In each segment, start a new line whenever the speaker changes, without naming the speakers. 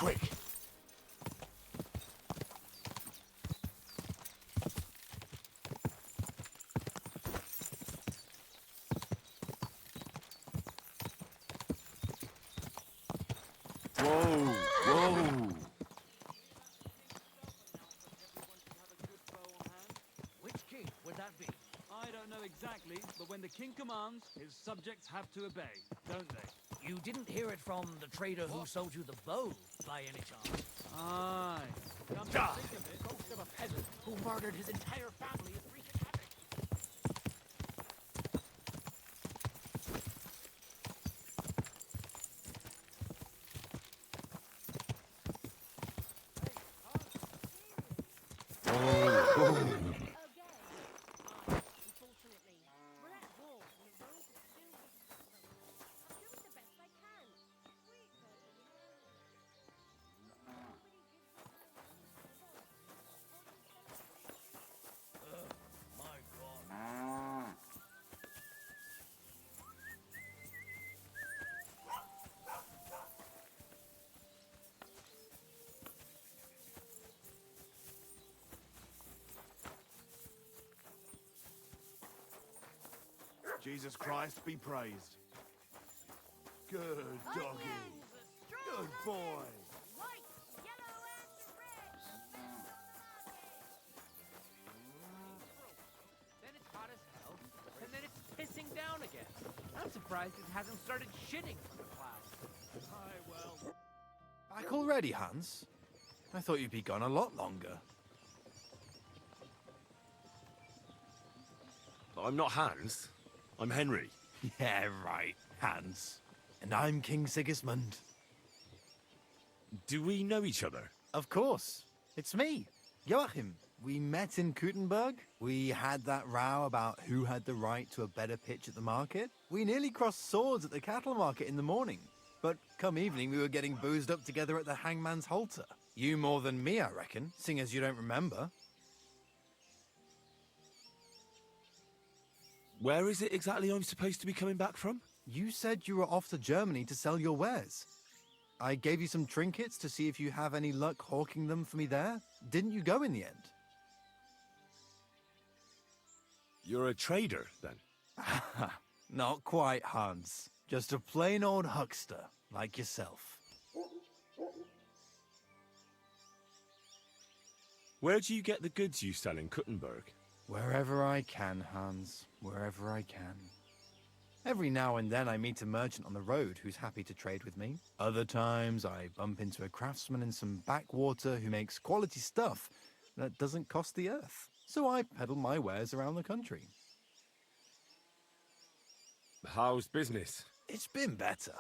quick. Whoa, whoa.
Which king would that be?
I don't know exactly, but when the king commands, his subjects have to obey, don't they?
You didn't hear it from the trader who sold you the bow, by any chance?
Aye. Come to think of it,
Ghost of a peasant who murdered his entire family is wreaking havoc.
Unfortunately, we're at war and the roads are filled with problems. I'm doing the best I can. Sweet person, you know. Nobody gives a
My God.
Jesus Christ be praised. Good doggy. Good boy.
white, yellow, and red.
Then it's hot as hell, and then it's pissing down again. I'm surprised it hasn't started shitting from the clouds.
aye, well.
Back already, Hans? I thought you'd be gone a lot longer.
I'm not Hans. I'm Henry.
Yeah, right, Hans. And I'm King Sigismund.
Do we know each other?
Of course. It's me, Joachim. We met in Kuttenberg. We had that row about who had the right to a better pitch at the market. We nearly crossed swords at the cattle market in the morning. But come evening, we were getting boozed up together at the hangman's halter. You more than me, I reckon, seeing as you don't remember.
Where is it exactly I'm supposed to be coming back from?
You said you were off to Germany to sell your wares. I gave you some trinkets to see if you have any luck hawking them for me there. Didn't you go in the end?
You're a trader, then?
Not quite, Hans. Just a plain old huckster, like yourself.
Where do you get the goods you sell in Kuttenberg?
Wherever I can, Hans. Wherever I can. Every now and then I meet a merchant on the road who's happy to trade with me. Other times I bump into a craftsman in some backwater who makes quality stuff that doesn't cost the earth. So I peddle my wares around the country.
How's business?
It's been better.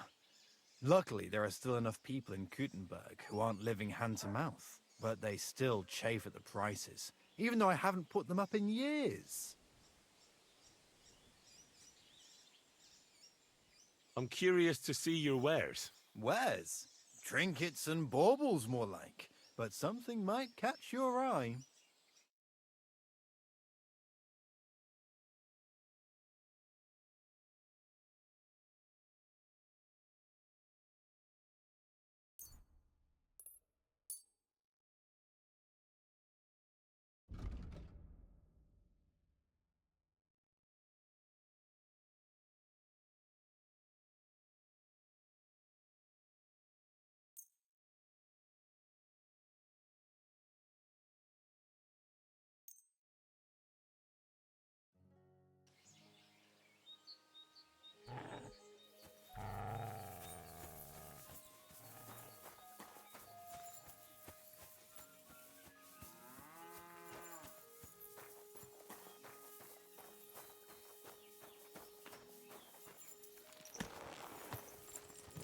Luckily, there are still enough people in Kuttenberg who aren't living hand to mouth, but they still chafe at the prices, even though I haven't put them up in years.
I'm curious to see your wares.
Wares? Trinkets and baubles, more like. But something might catch your eye.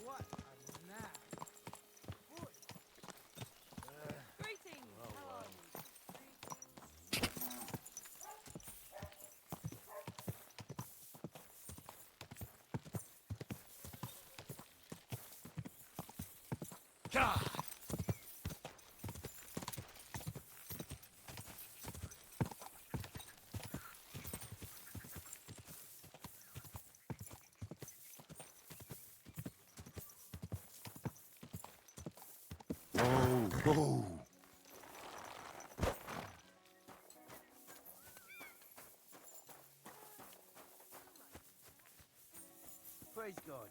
What a nap.
Greetings. How are you?
Whoa.
Praise God.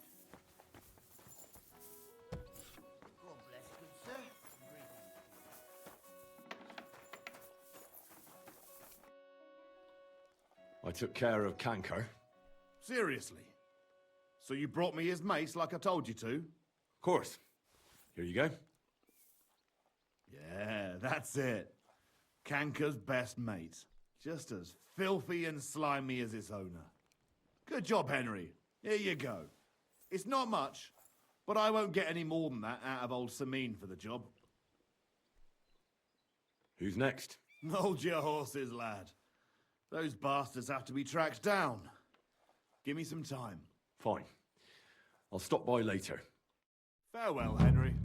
God bless, good sir.
I took care of Canker.
Seriously? So you brought me his mace like I told you to?
Of course. Here you go.
Yeah, that's it. Canker's best mate. Just as filthy and slimy as its owner. Good job, Henry. Here you go. It's not much, but I won't get any more than that out of old Sameen for the job.
Who's next?
Hold your horses, lad. Those bastards have to be tracked down. Give me some time.
Fine. I'll stop by later.
Farewell, Henry.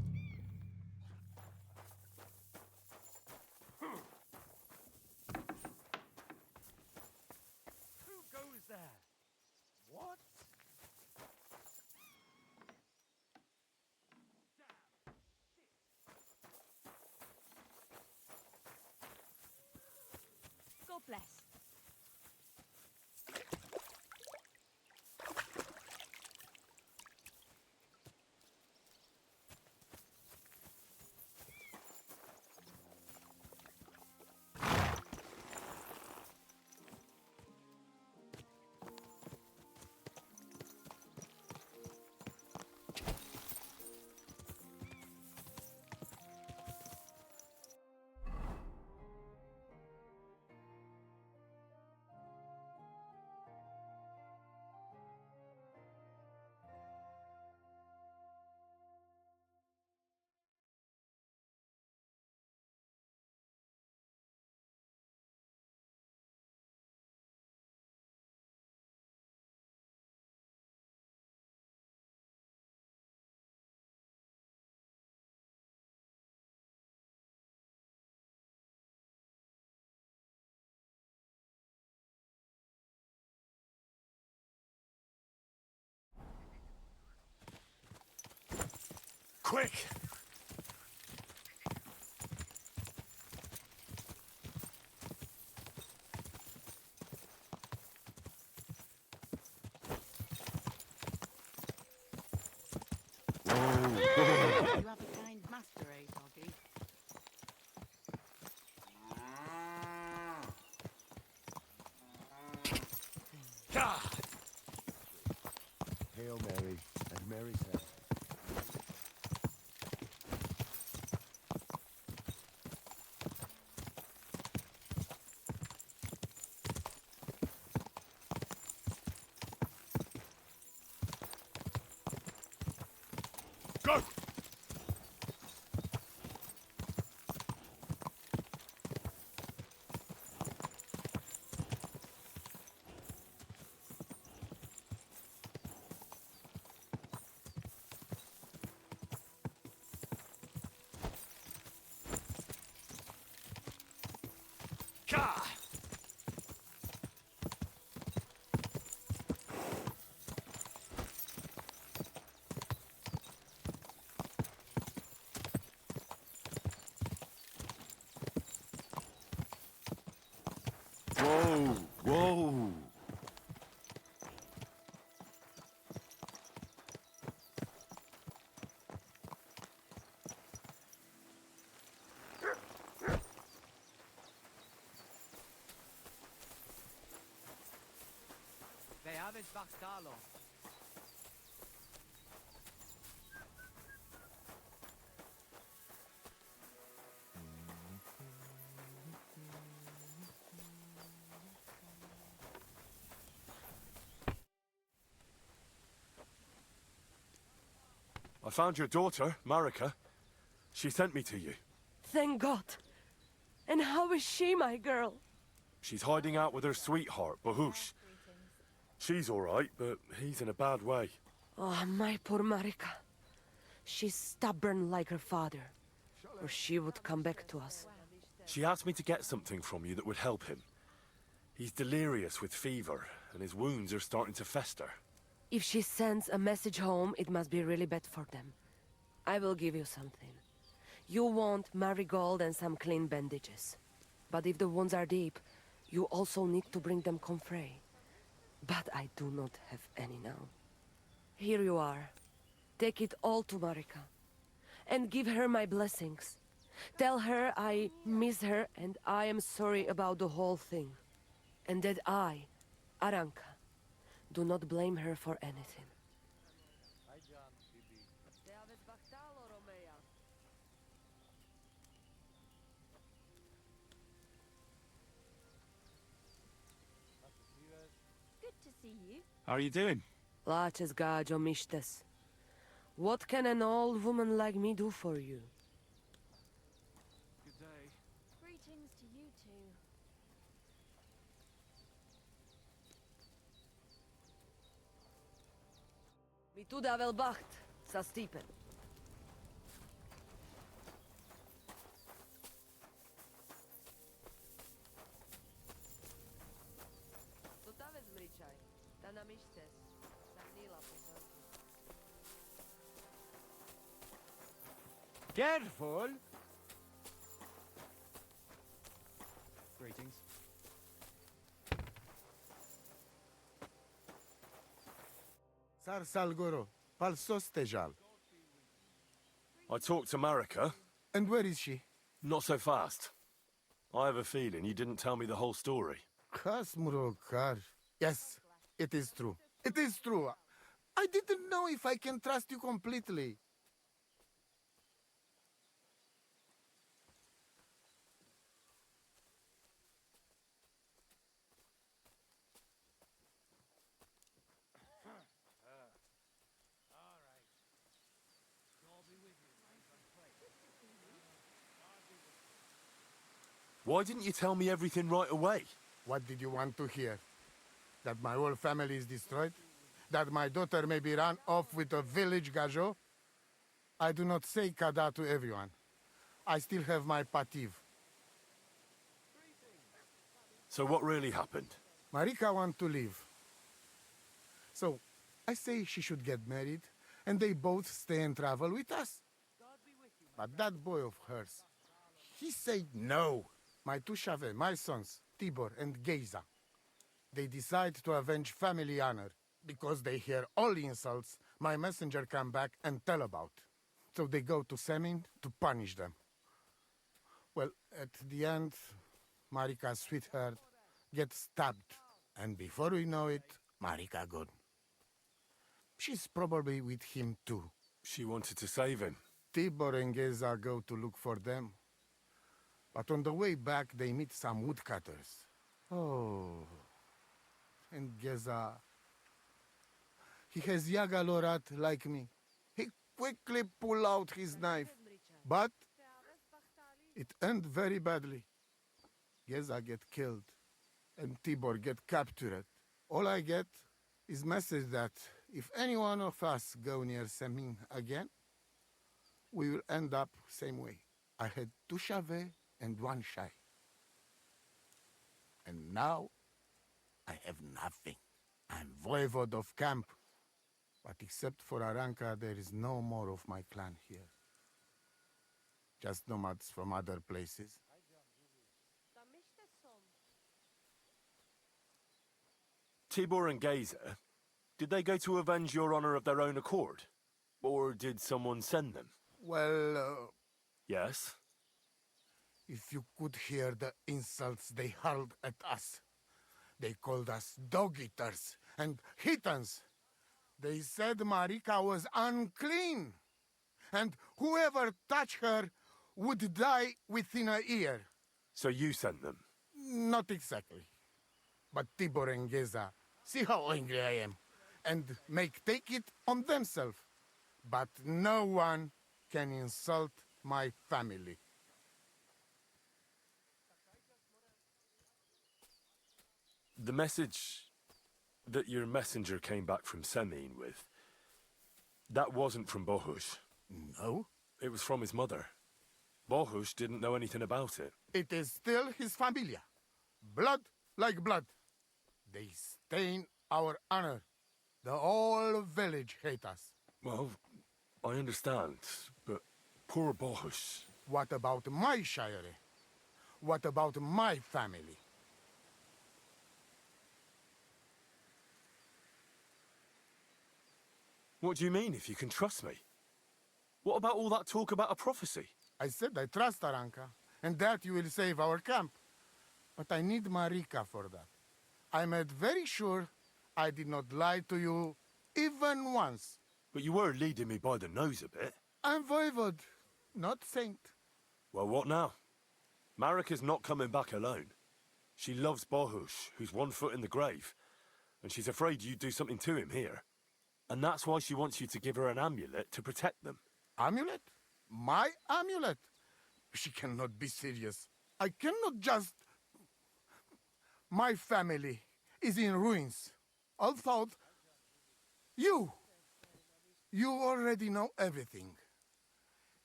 Who goes there? What?
God bless.
Quick!
You have a kind master, eh, Doggy?
God!
Hail Mary, and Mary's head.
Go! Ka! Whoa! Whoa!
They have his Vaxtalo.
I found your daughter, Marika. She sent me to you.
Thank God. And how is she, my girl?
She's hiding out with her sweetheart, Bahush. She's all right, but he's in a bad way.
Oh, my poor Marika. She's stubborn like her father, or she would come back to us.
She asked me to get something from you that would help him. He's delirious with fever, and his wounds are starting to fester.
If she sends a message home, it must be really bad for them. I will give you something. You want marigold and some clean bandages. But if the wounds are deep, you also need to bring them comfrey. But I do not have any now. Here you are. Take it all to Marika. And give her my blessings. Tell her I miss her and I am sorry about the whole thing. And that I, Aranka, do not blame her for anything.
Good to see you.
How are you doing?
Laches gajo mishtes. What can an old woman like me do for you?
Good day.
Greetings to you too.
Mi tu davel bacht, sa stipen. To ta vez mričaj, ta na mishtes, sa hnila posanki.
Careful!
Greetings.
Sar Salgoro, Palsos Tejal.
I talked to Marika.
And where is she?
Not so fast. I have a feeling you didn't tell me the whole story.
Kasmurokar. Yes, it is true. It is true. I didn't know if I can trust you completely.
Why didn't you tell me everything right away?
What did you want to hear? That my whole family is destroyed? That my daughter may be run off with a village gajo? I do not say kada to everyone. I still have my pativ.
So what really happened?
Marika want to leave. So, I say she should get married, and they both stay and travel with us. But that boy of hers, he said no. My two Shave, my sons, Tibor and Geza, they decide to avenge family honor. Because they hear all insults, my messenger come back and tell about. So they go to Semin to punish them. Well, at the end, Marika's sweetheart gets stabbed. And before we know it, Marika gone. She's probably with him too.
She wanted to save him.
Tibor and Geza go to look for them. But on the way back, they meet some woodcutters. Oh. And Geza... He has Yaga Lorat like me. He quickly pull out his knife. But it end very badly. Geza get killed. And Tibor get captured. All I get is message that if any one of us go near Semin again, we will end up same way. I had two Shave and one Shai. And now, I have nothing. I'm voivode of camp. But except for Aranka, there is no more of my clan here. Just nomads from other places.
Tibor and Geza, did they go to avenge your honor of their own accord? Or did someone send them?
Well,
Yes?
if you could hear the insults they hurled at us. They called us dog-eaters and hitans. They said Marika was unclean. And whoever touched her would die within a year.
So you sent them?
Not exactly. But Tibor and Geza, see how angry I am, and take it on themselves. But no one can insult my family.
The message that your messenger came back from Semin with, that wasn't from Bohush.
No?
It was from his mother. Bohush didn't know anything about it.
It is still his familia. Blood like blood. They stain our honor. The whole village hate us.
Well, I understand, but poor Bohush,
What about my shire? What about my family?
What do you mean, if you can trust me? What about all that talk about a prophecy?
I said I trust Aranka, and that you will save our camp. But I need Marika for that. I made very sure I did not lie to you even once.
But you were leading me by the nose a bit.
I'm voivod, not saint.
Well, what now? Marika's not coming back alone. She loves Bohush, who's 1 foot in the grave. And she's afraid you'd do something to him here. And that's why she wants you to give her an amulet to protect them.
Amulet? My amulet? She cannot be serious. I cannot just... My family is in ruins. All thought... You already know everything.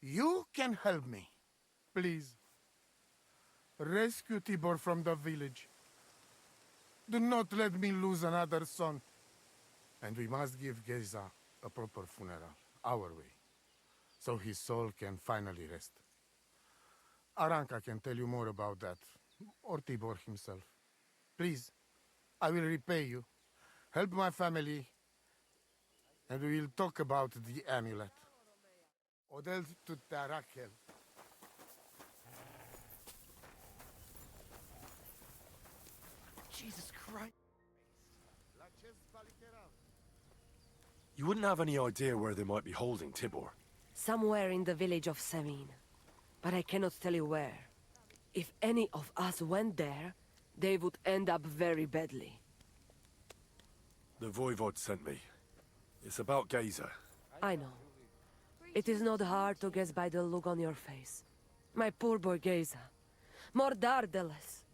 You can help me. Please. Rescue Tibor from the village. Do not let me lose another son. And we must give Geza a proper funeral, our way, so his soul can finally rest. Aranka can tell you more about that, or Tibor himself. Please, I will repay you. Help my family, and we will talk about the amulet. Odel Tutarakel.
Jesus Christ.
You wouldn't have any idea where they might be holding Tibor.
Somewhere in the village of Semin. But I cannot tell you where. If any of us went there, they would end up very badly.
The Voivod sent me. It's about Geza.
I know. It is not hard to guess by the look on your face. My poor boy Geza. Mordardeles.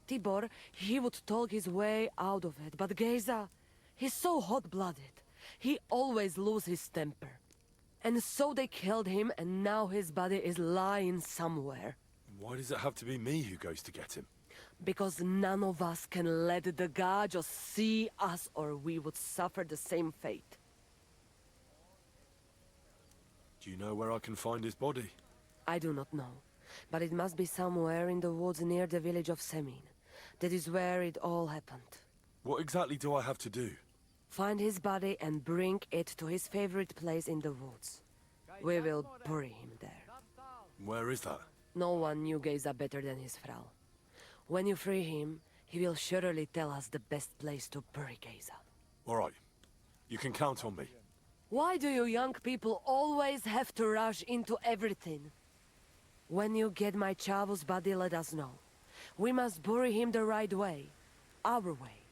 Tibor, he would talk his way out of it, but Geza, he's so hot-blooded. He always loses his temper. And so they killed him, and now his body is lying somewhere.
Why does it have to be me who goes to get him?
Because none of us can let the god just see us, or we would suffer the same fate.
Do you know where I can find his body?
I do not know, but it must be somewhere in the woods near the village of Semin. That is where it all happened.
What exactly do I have to do?
Find his body and bring it to his favorite place in the woods. We will bury him there.
Where is that?
No one knew Geza better than his Frau. When you free him, he will surely tell us the best place to bury Geza.
All right. You can count on me.
Why do you young people always have to rush into everything? When you get my Chavo's body, let us know. We must bury him the right way. Our way.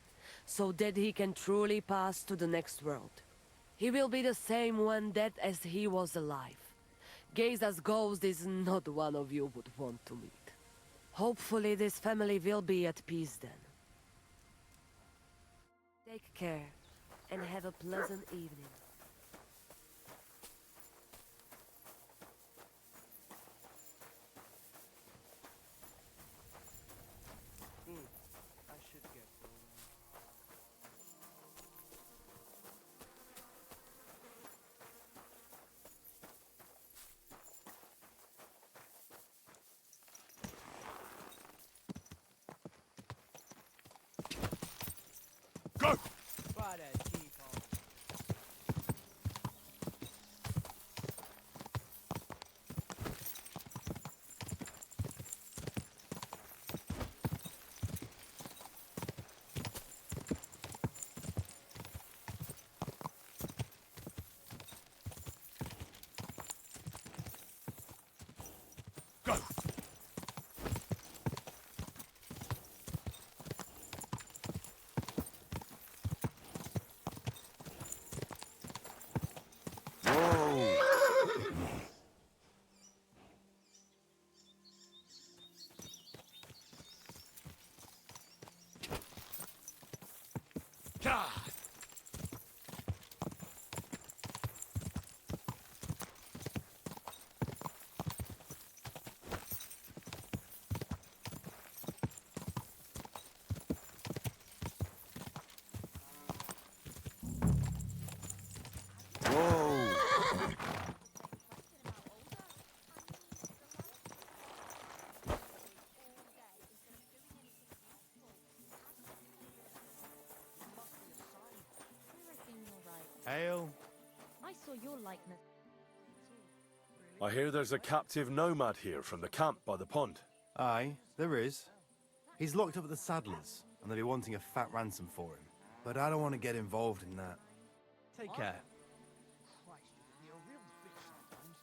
So that he can truly pass to the next world. He will be the same when dead as he was alive. Geza's ghost is not one of you would want to meet. Hopefully this family will be at peace then. Take care, and have a pleasant evening.
I should get
Go!
Try to keep on.
saw your likeness.
I hear there's a captive nomad here from the camp by the pond.
Aye, there is. He's locked up at the Saddlers, and they'll be wanting a fat ransom for him. But I don't want to get involved in that.
Take care.
Christ, you're a real bitch sometimes.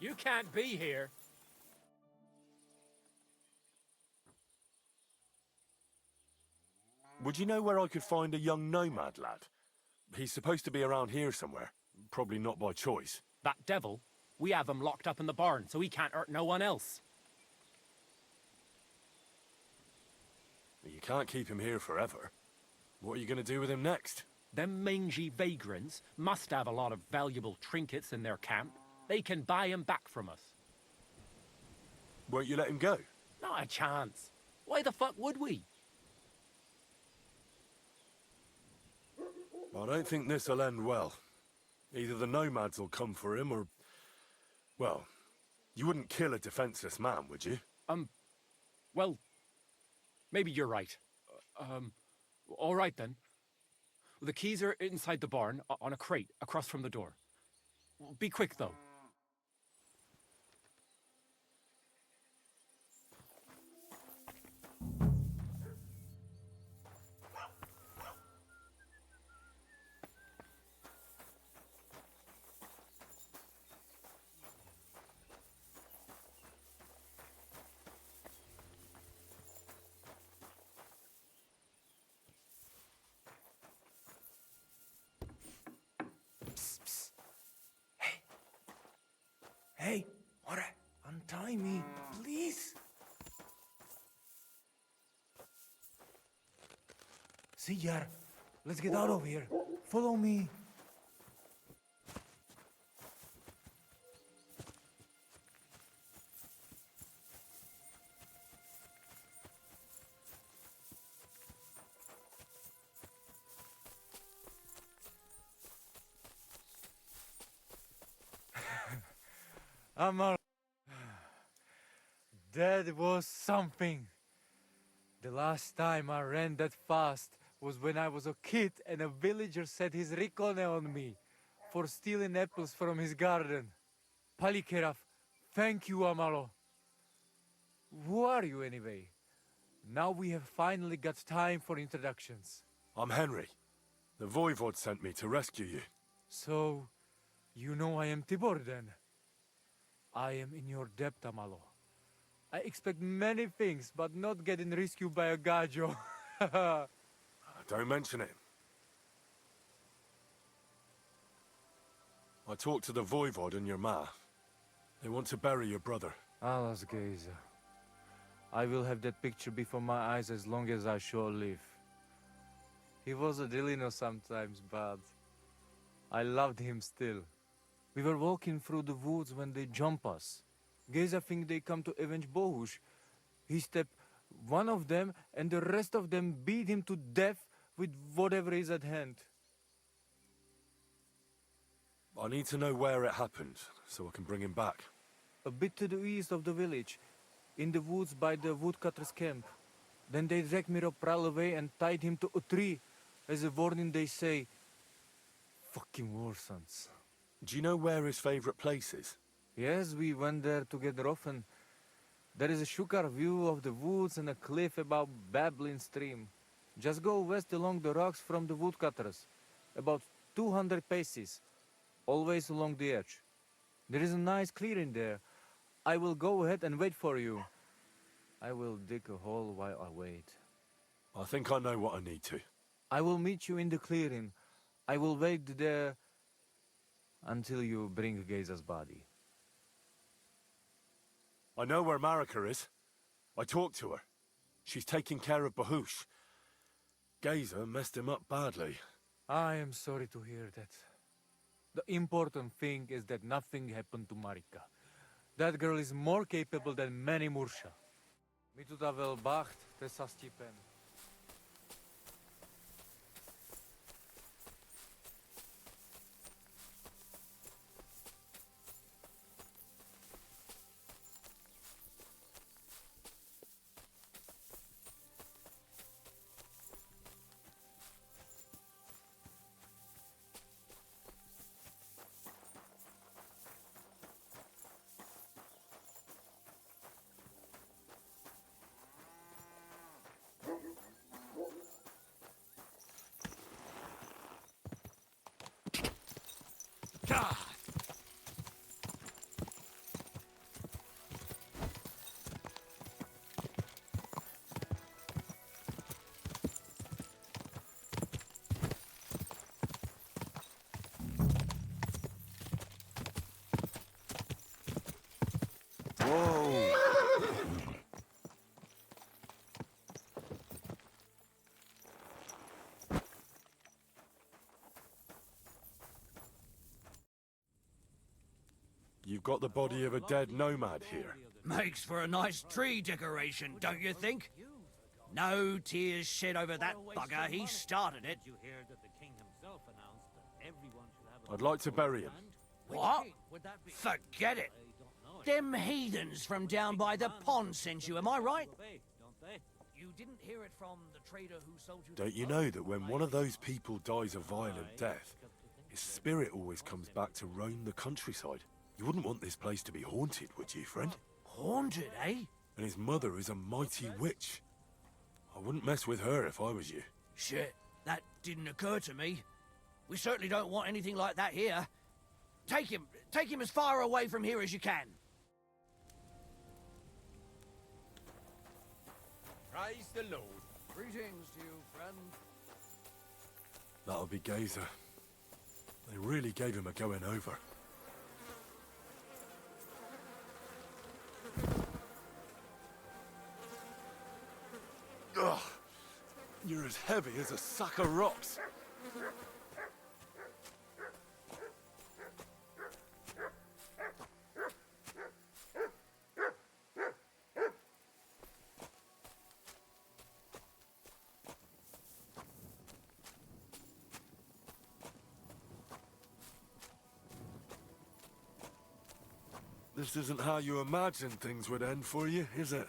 You can't be here.
Would you know where I could find a young nomad lad? He's supposed to be around here somewhere. Probably not by choice.
That devil? We have him locked up in the barn, so he can't hurt no one else.
You can't keep him here forever. What are you going to do with him next?
Them mangy vagrants must have a lot of valuable trinkets in their camp. They can buy him back from us.
Won't you let him go?
Not a chance. Why the fuck would we?
I don't think this'll end well. Either the nomads will come for him or... Well, you wouldn't kill a defenseless man, would you?
Well, maybe you're right. All right then. The keys are inside the barn, on a crate, across from the door. Be quick, though.
Hey, Ore, untie me, please. Sijar, let's get out of here. Follow me.
Amar, that was something. The last time I ran that fast was when I was a kid and a villager set his ricone on me for stealing apples from his garden. Palikeraf, thank you, Amalo. Who are you anyway? Now we have finally got time for introductions.
I'm Henry. The Voivod sent me to rescue you.
So, you know I am Tibor then? I am in your debt, Amalo. I expect many things, but not getting rescued by a gajo.
Don't mention it. I talked to the Voivod and your ma. They want to bury your brother.
Alas, Geza. I will have that picture before my eyes as long as I shall live. He was a Delino sometimes, but I loved him still. We were walking through the woods when they jump us. Geza think they come to avenge Bohush. He stepped one of them, and the rest of them beat him to death with whatever is at hand.
I need to know where it happened, so I can bring him back.
A bit to the east of the village, in the woods by the woodcutter's camp. Then they dragged Miropral away and tied him to a tree. As a warning, they say, fucking war sons.
Do you know where his favorite place is?
Yes, we went there together often. There is a shukar view of the woods and a cliff above babbling stream. Just go west along the rocks from the woodcutters. About 200 paces. Always along the edge. There is a nice clearing there. I will go ahead and wait for you. I will dig a hole while I wait.
I think I know what I need to.
I will meet you in the clearing. I will wait there until you bring Geza's body.
I know where Marika is. I talked to her. She's taking care of Bahush. Geza messed him up badly.
I am sorry to hear that. The important thing is that nothing happened to Marika. That girl is more capable than many Mursha. Mituta wel bacht, te sastipen.
Whoa! You've got the body of a dead nomad here.
Makes for a nice tree decoration, don't you think? No tears shed over that bugger. He started it.
I'd like to bury him.
What? Forget it. Them heathens from down by the pond sent you, am I right? You didn't hear it from the trader who sold you.
Don't you know that when one of those people dies a violent death, his spirit always comes back to roam the countryside? You wouldn't want this place to be haunted, would you, friend?
Haunted, eh?
And his mother is a mighty witch. I wouldn't mess with her if I was you.
Shit, that didn't occur to me. We certainly don't want anything like that here. Take him as far away from here as you can.
Praise the Lord.
Greetings to you, friend.
That'll be Gazer. They really gave him a going over. Ugh! You're as heavy as a sack of rocks. This isn't how you imagined things would end for you, is it?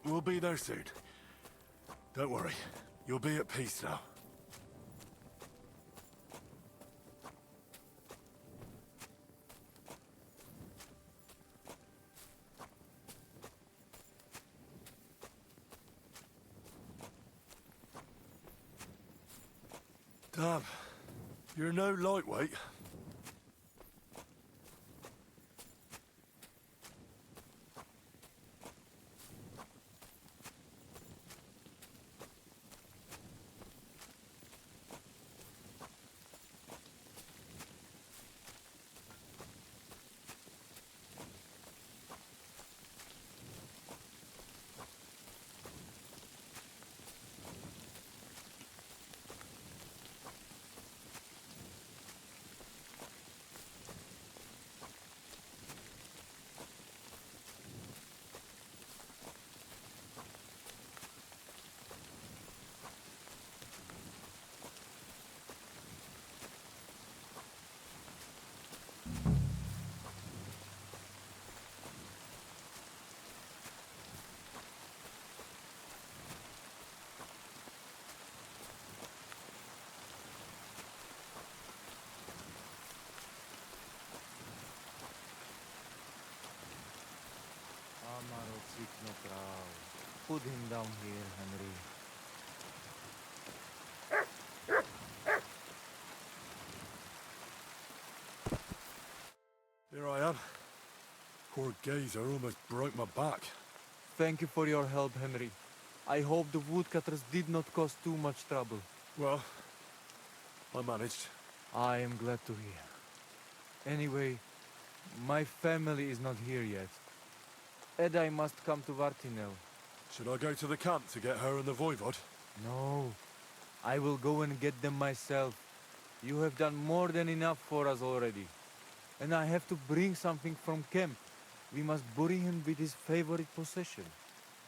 We'll be there soon. Don't worry. You'll be at peace now. Damn. You're no lightweight.
Put him down here, Henry.
Here I am. Poor Gazer almost broke my back.
Thank you for your help, Henry. I hope the woodcutters did not cause too much trouble.
Well, I managed.
I am glad to hear. Anyway, my family is not here yet. And I must come to Vartinel.
Should I go to the camp to get her and the Voivod?
No, I will go and get them myself. You have done more than enough for us already. And I have to bring something from camp. We must bury him with his favorite possession.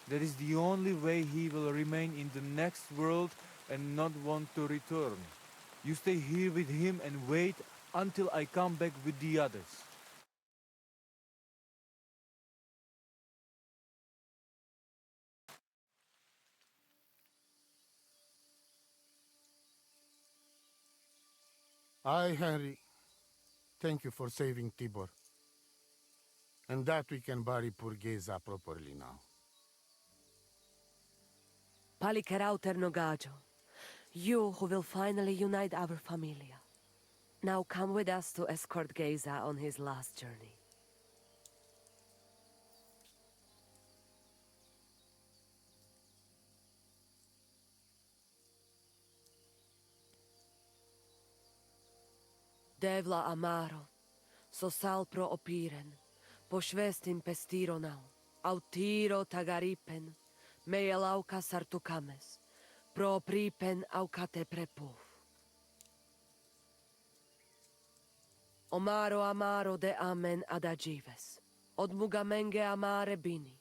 That is the only way he will remain in the next world and not want to return. You stay here with him and wait until I come back with the others.
Aye, Henry. Thank you for saving Tibor. And that we can bury poor Geza properly now.
Palikerauter Nogajo, you who will finally unite our familia. Now come with us to escort Geza on his last journey. Devla amaro, so sal pro opiren, pošvestin pestironau, autiro tagaripen, meelauka sartukames, pro pripen aukate prepuf. Omaro amaro de amen adagives, od mugamenge amare bini,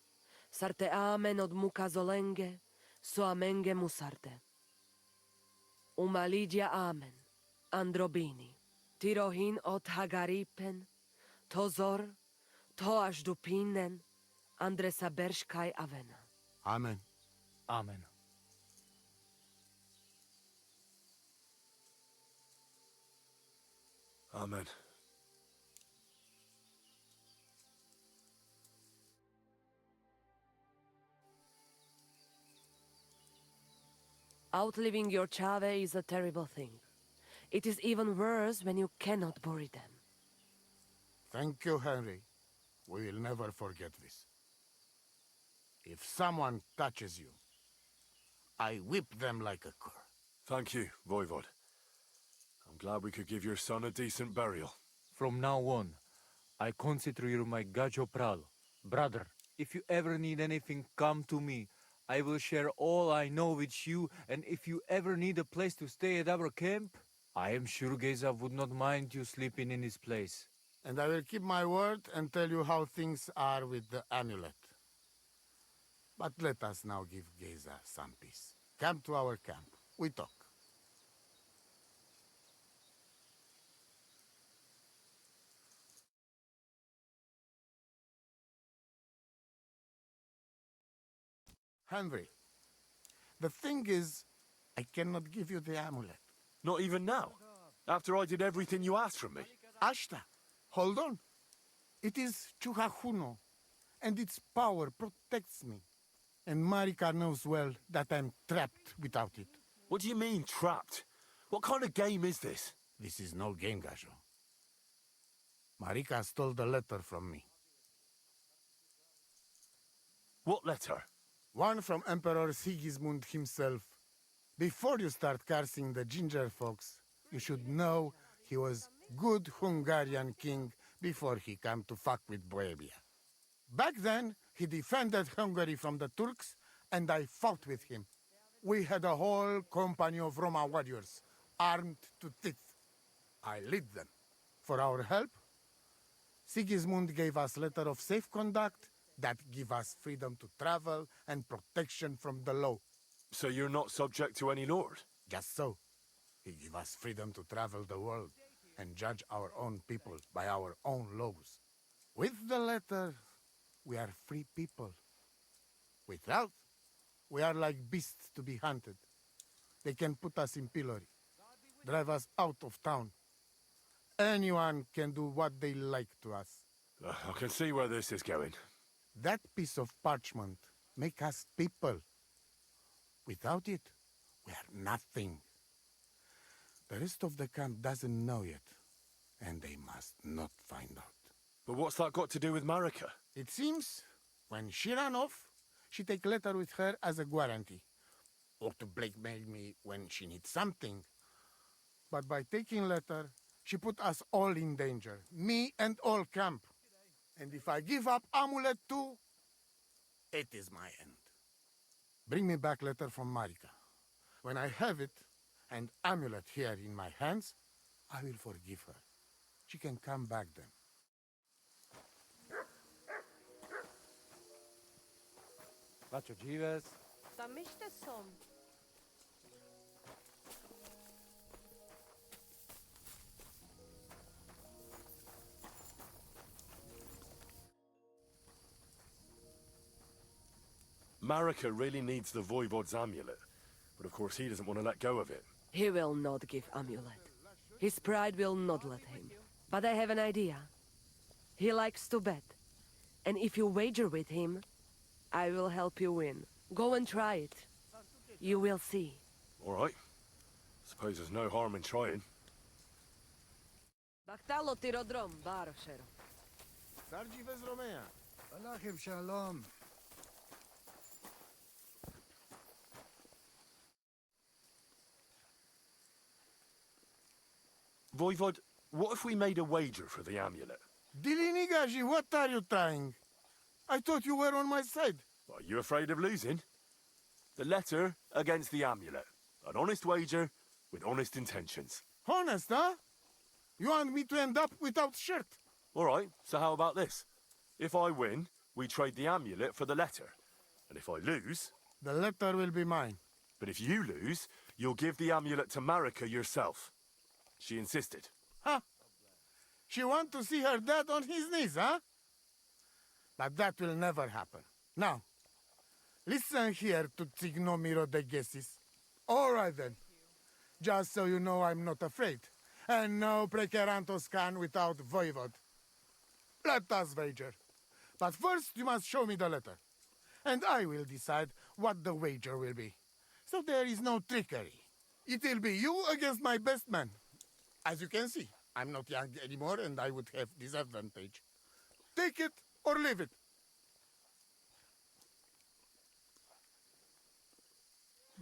sarte amen od mukazolenge, so amenge musarte. Umalidia amen, androbini. Tirohin od Hagaripen, Tozor, Toash Dupinen, Andresa Bershkai Avena.
Amen.
Amen.
Amen.
Outliving your chave is a terrible thing. It is even worse when you cannot bury them.
Thank you, Henry. We will never forget this. If someone touches you, I whip them like a cur.
Thank you, Voivod. I'm glad we could give your son a decent burial.
From now on, I consider you my Gajo Pral. Brother, if you ever need anything, come to me. I will share all I know with you, and if you ever need a place to stay at our camp, I am sure Geza would not mind you sleeping in his place.
And I will keep my word and tell you how things are with the amulet. But let us now give Geza some peace. Come to our camp. We talk. Henry, the thing is, I cannot give you the amulet.
Not even now? After I did everything you asked from me?
Ashta, hold on. It is Chuhajuno, and its power protects me. And Marika knows well that I'm trapped without it.
What do you mean, trapped? What kind of game is this?
This is no game, Gajo. Marika stole the letter from me.
What letter?
One from Emperor Sigismund himself. Before you start cursing the ginger folks, you should know he was good Hungarian king before he came to fuck with Bohemia. Back then, he defended Hungary from the Turks, and I fought with him. We had a whole company of Roma warriors, armed to teeth. I lead them. For our help, Sigismund gave us letter of safe conduct that give us freedom to travel and protection from the law.
So you're not subject to any lord?
Just so. He give us freedom to travel the world and judge our own people by our own laws. With the letter, we are free people. Without, we are like beasts to be hunted. They can put us in pillory, drive us out of town. Anyone can do what they like to us.
I can see where this is going.
That piece of parchment make us people. Without it, we are nothing. The rest of the camp doesn't know yet, and they must not find out.
But what's that got to do with Marika?
It seems, when she ran off, she take letter with her as a guarantee, or to blackmail me when she needs something. But by taking letter, she put us all in danger, me and all camp. And if I give up amulet too, it is my end. Bring me back letter from Marika. When I have it, and amulet here in my hands, I will forgive her. She can come back then.
Vacho Jives.
Samište som.
Marika really needs the Voivod's amulet, but of course he doesn't want to let go of it.
He will not give amulet. His pride will not let him. But I have an idea. He likes to bet. And if you wager with him, I will help you win. Go and try it. You will see.
All right. Suppose there's no harm in trying.
Bachtalo tirodrom, baroshero.
Dargi vez Romea.
Alachem shalom.
Voivod, what if we made a wager for the amulet?
Dilinigaji, what are you trying? I thought you were on my side.
Are you afraid of losing? The letter against the amulet. An honest wager with honest intentions.
Honest, huh? You want me to end up without shirt?
All right, so how about this? If I win, we trade the amulet for the letter. And if I lose...
The letter will be mine.
But if you lose, you'll give the amulet to Marika yourself. She insisted.
Huh? She want to see her dad on his knees, huh? But that will never happen. Now, listen here to Tsignomiro de Gesis. All right then. Just so you know I'm not afraid. And no prekerantos can without Voivod. Let us wager. But first you must show me the letter. And I will decide what the wager will be. So there is no trickery. It will be you against my best man. As you can see, I'm not young anymore and I would have disadvantage. Take it or leave it.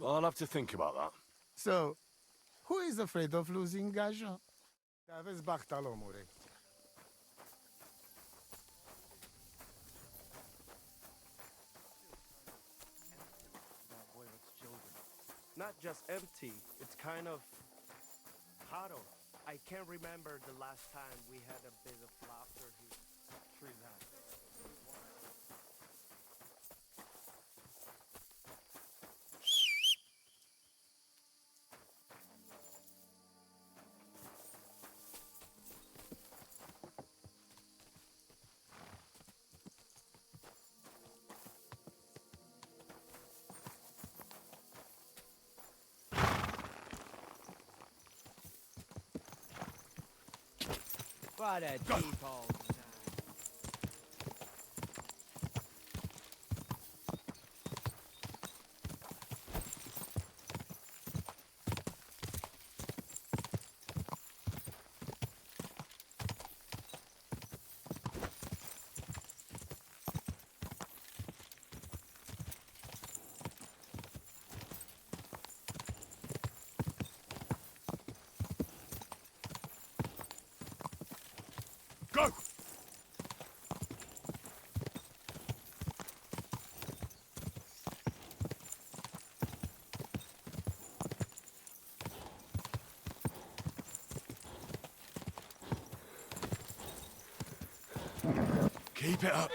I'll have to think about that.
So, who is afraid of losing Gajo? Daves Bachtalomure.
Not just empty, it's kind of hollow. I can't remember the last time we had a bit of laughter here. Through that.
What a deep hole.
Go! Keep it up.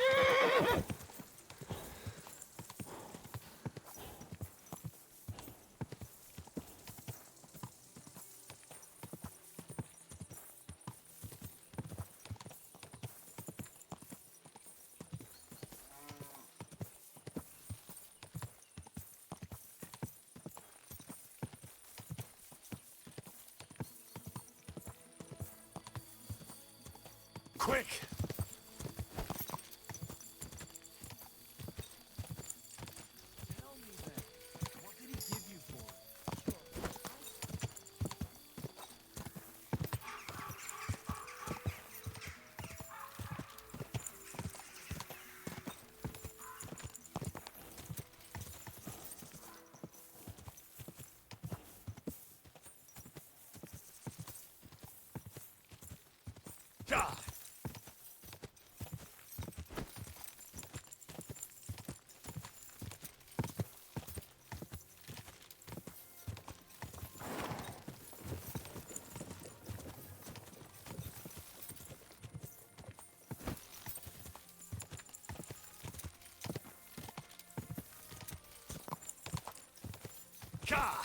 Quick!
Tell me then, what did he give you for it?
Ja! Ja!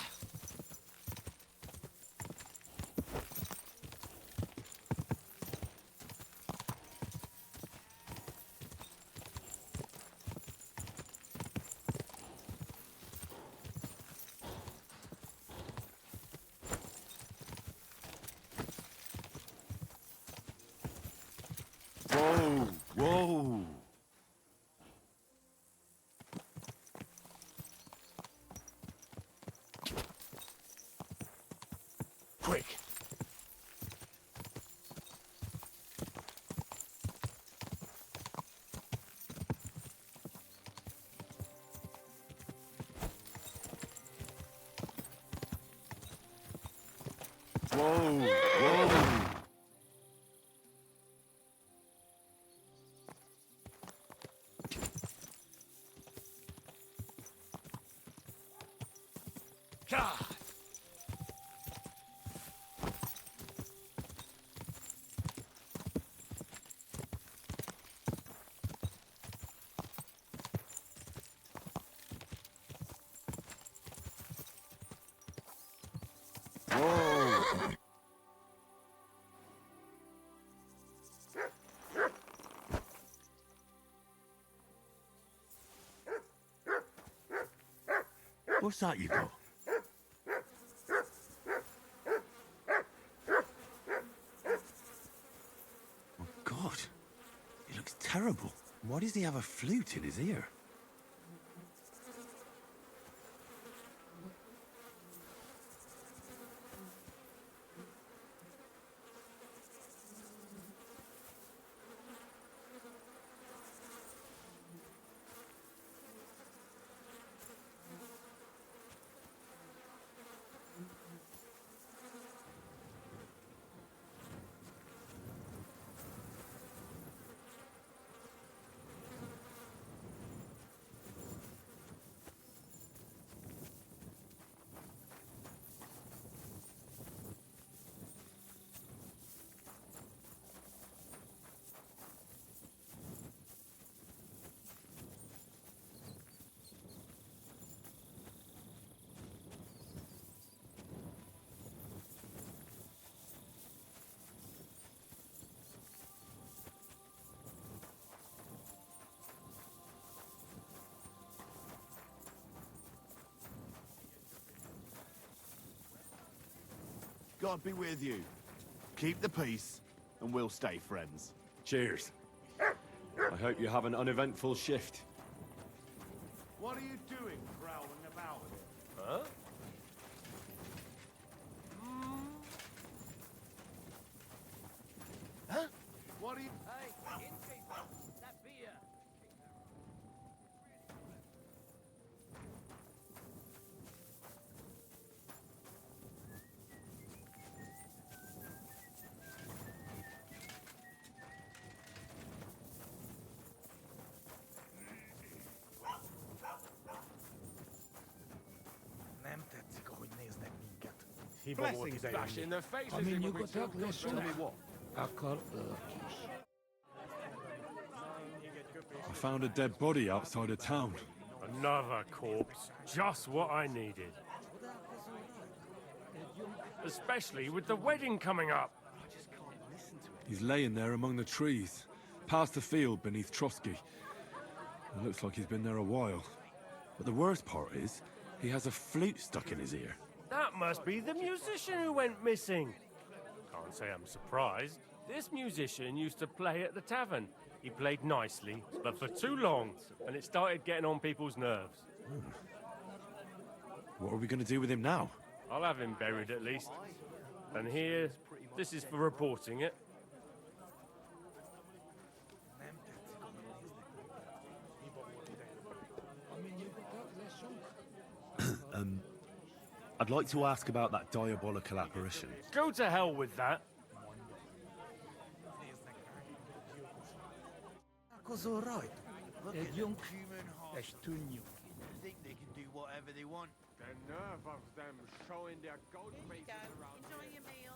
God!
What's that you got? Oh, God. He looks terrible. Why does he have a flute in his ear?
God be with you. Keep the peace, and we'll stay friends.
Cheers. I hope you have an uneventful shift.
What are you doing, prowling about?
Huh?
Huh?
What are you...
Hey, innkeeper, that beer.
Blessings, bash in the face.
I mean, you got that lesson.
Tell me what? I found a dead body outside of town.
Another corpse. Just what I needed. Especially with the wedding coming up.
He's laying there among the trees, past the field beneath Trotsky. It looks like he's been there a while. But the worst part is, he has a flute stuck in his ear.
That must be the musician who went missing. Can't say I'm surprised. This musician used to play at the tavern. He played nicely, but for too long, and it started getting on people's nerves.
What are we going to do with him now?
I'll have him buried at least. And here, this is for reporting it.
I'd like to ask about that diabolical apparition.
Go to hell with that.
Marco's all right.
Look
They're
at
young.
them human
They're
hearts.
too new.
Think they can do whatever they want.
The nerve of them showing their goat faces around.
Enjoy your meal.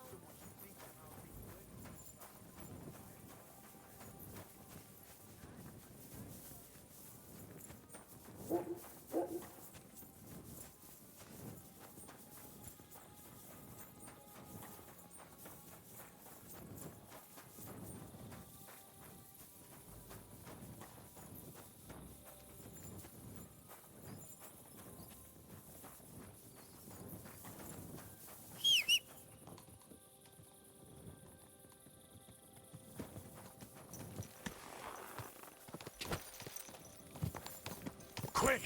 Quick!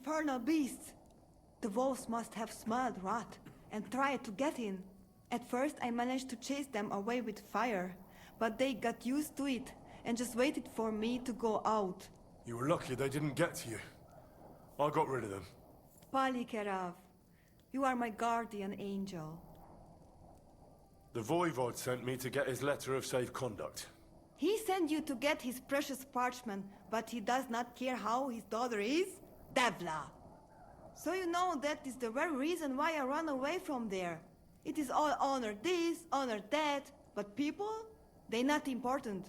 Infernal beasts! The wolves must have smelled rot and tried to get in. At first I managed to chase them away with fire, but they got used to it and just waited for me to go out.
You were lucky they didn't get to you. I got rid of them.
Palikerav, you are my guardian angel.
The Voivod sent me to get his letter of safe conduct.
He sent you to get his precious parchment, but he does not care how his daughter is? Devla! So you know that is the very reason why I run away from there. It is all honor this, honor that, but people? They not important.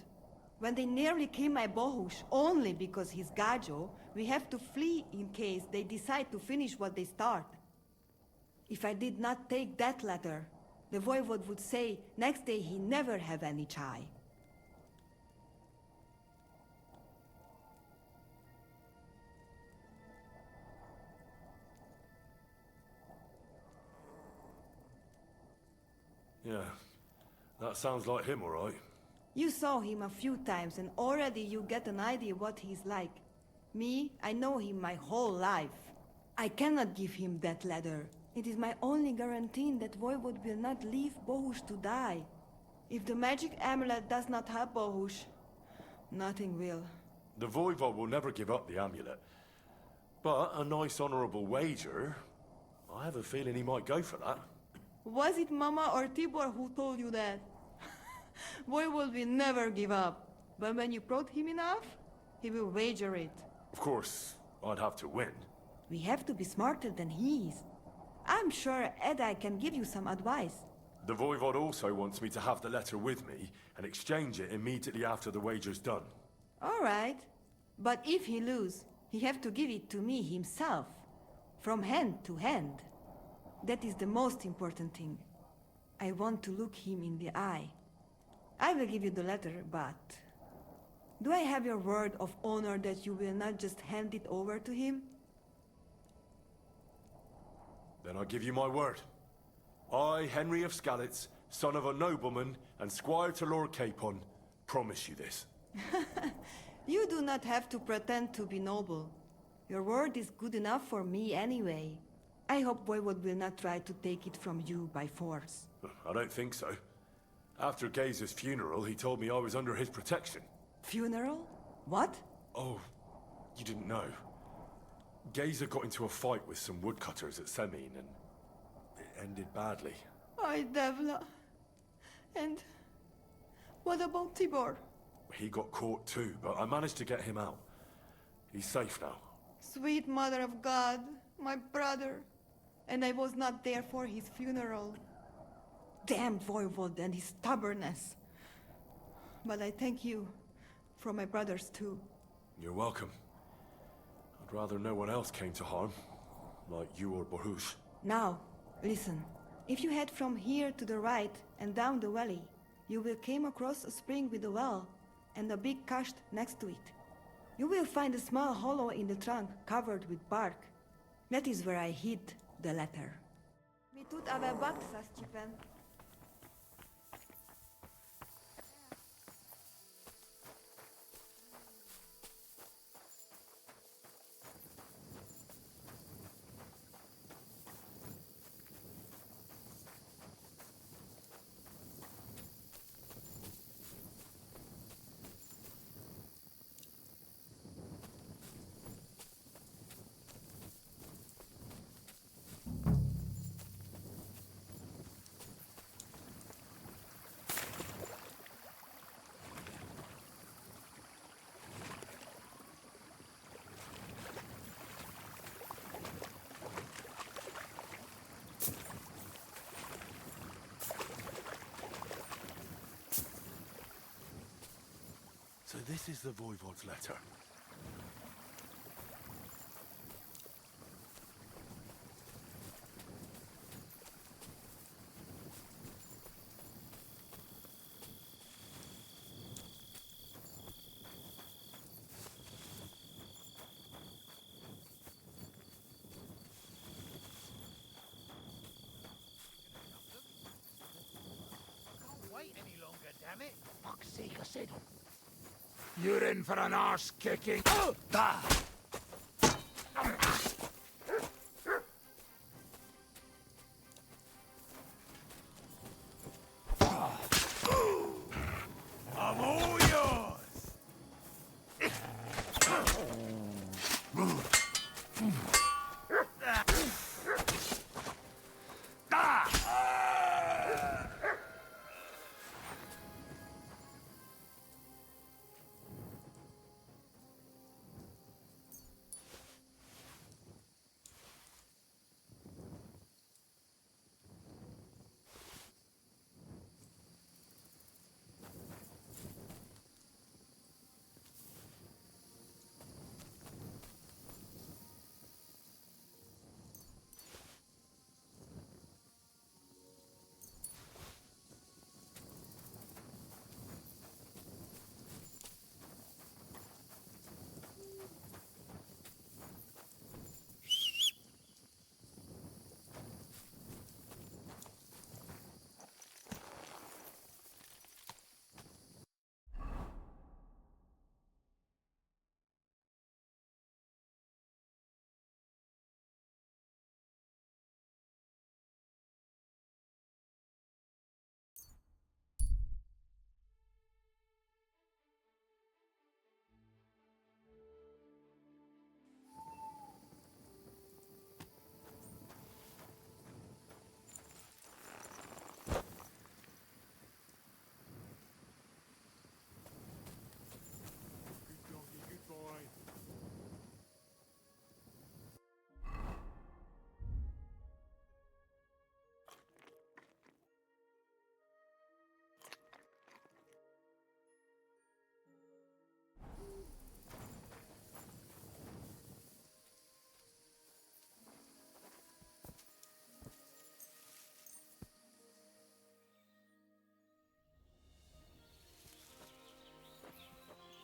When they nearly kill my Bohush only because he's Gajo, we have to flee in case they decide to finish what they start. If I did not take that letter, the Voivod would say next day he never have any chai.
Yeah, that sounds like him, all right.
You saw him a few times and already you get an idea what he's like. Me, I know him my whole life. I cannot give him that letter. It is my only guarantee that Voivod will not leave Bohush to die. If the magic amulet does not help Bohush, nothing will.
The Voivod will never give up the amulet. But a nice honorable wager, I have a feeling he might go for that.
Was it Mama or Tibor who told you that? Voivod will never give up. But when you prod him enough, he will wager it.
Of course, I'd have to win.
We have to be smarter than he is. I'm sure Edai can give you some advice.
The Voivod also wants me to have the letter with me and exchange it immediately after the wager's done.
All right. But if he lose, he have to give it to me himself. From hand to hand. That is the most important thing. I want to look him in the eye. I will give you the letter, but... do I have your word of honor that you will not just hand it over to him?
Then I give you my word. I, Henry of Skalitz, son of a nobleman and squire to Lord Capon, promise you this.
You do not have to pretend to be noble. Your word is good enough for me anyway. I hope Voivod will not try to take it from you by force.
I don't think so. After Gaze's funeral, he told me I was under his protection.
Funeral? What?
Oh, you didn't know. Gazer got into a fight with some woodcutters at Semin, and it ended badly.
Ay, Devla. And what about Tibor?
He got caught too, but I managed to get him out. He's safe now.
Sweet Mother of God, my brother. And I was not there for his funeral. Damn Voivod and his stubbornness. But I thank you for my brothers too.
You're welcome. I'd rather no one else came to harm, like you or Bohush.
Now, listen. If you head from here to the right and down the valley, you will come across a spring with a well and a big kasht next to it. You will find a small hollow in the trunk covered with bark. That is where I hid the letter. Mi tut ave bakt sa Stipen.
this is the Voivod's letter.
Wait any longer, damn it!
Fuck's sake, I said.
You're in for an arse kicking.
I'm all yours!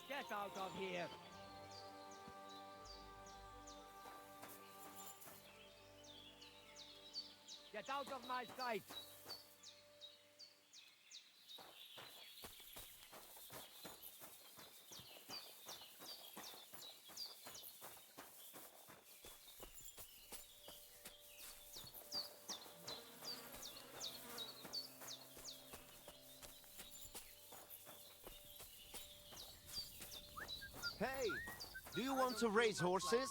Get out of here! Get out of my sight!
Hey, do you want to raise horses?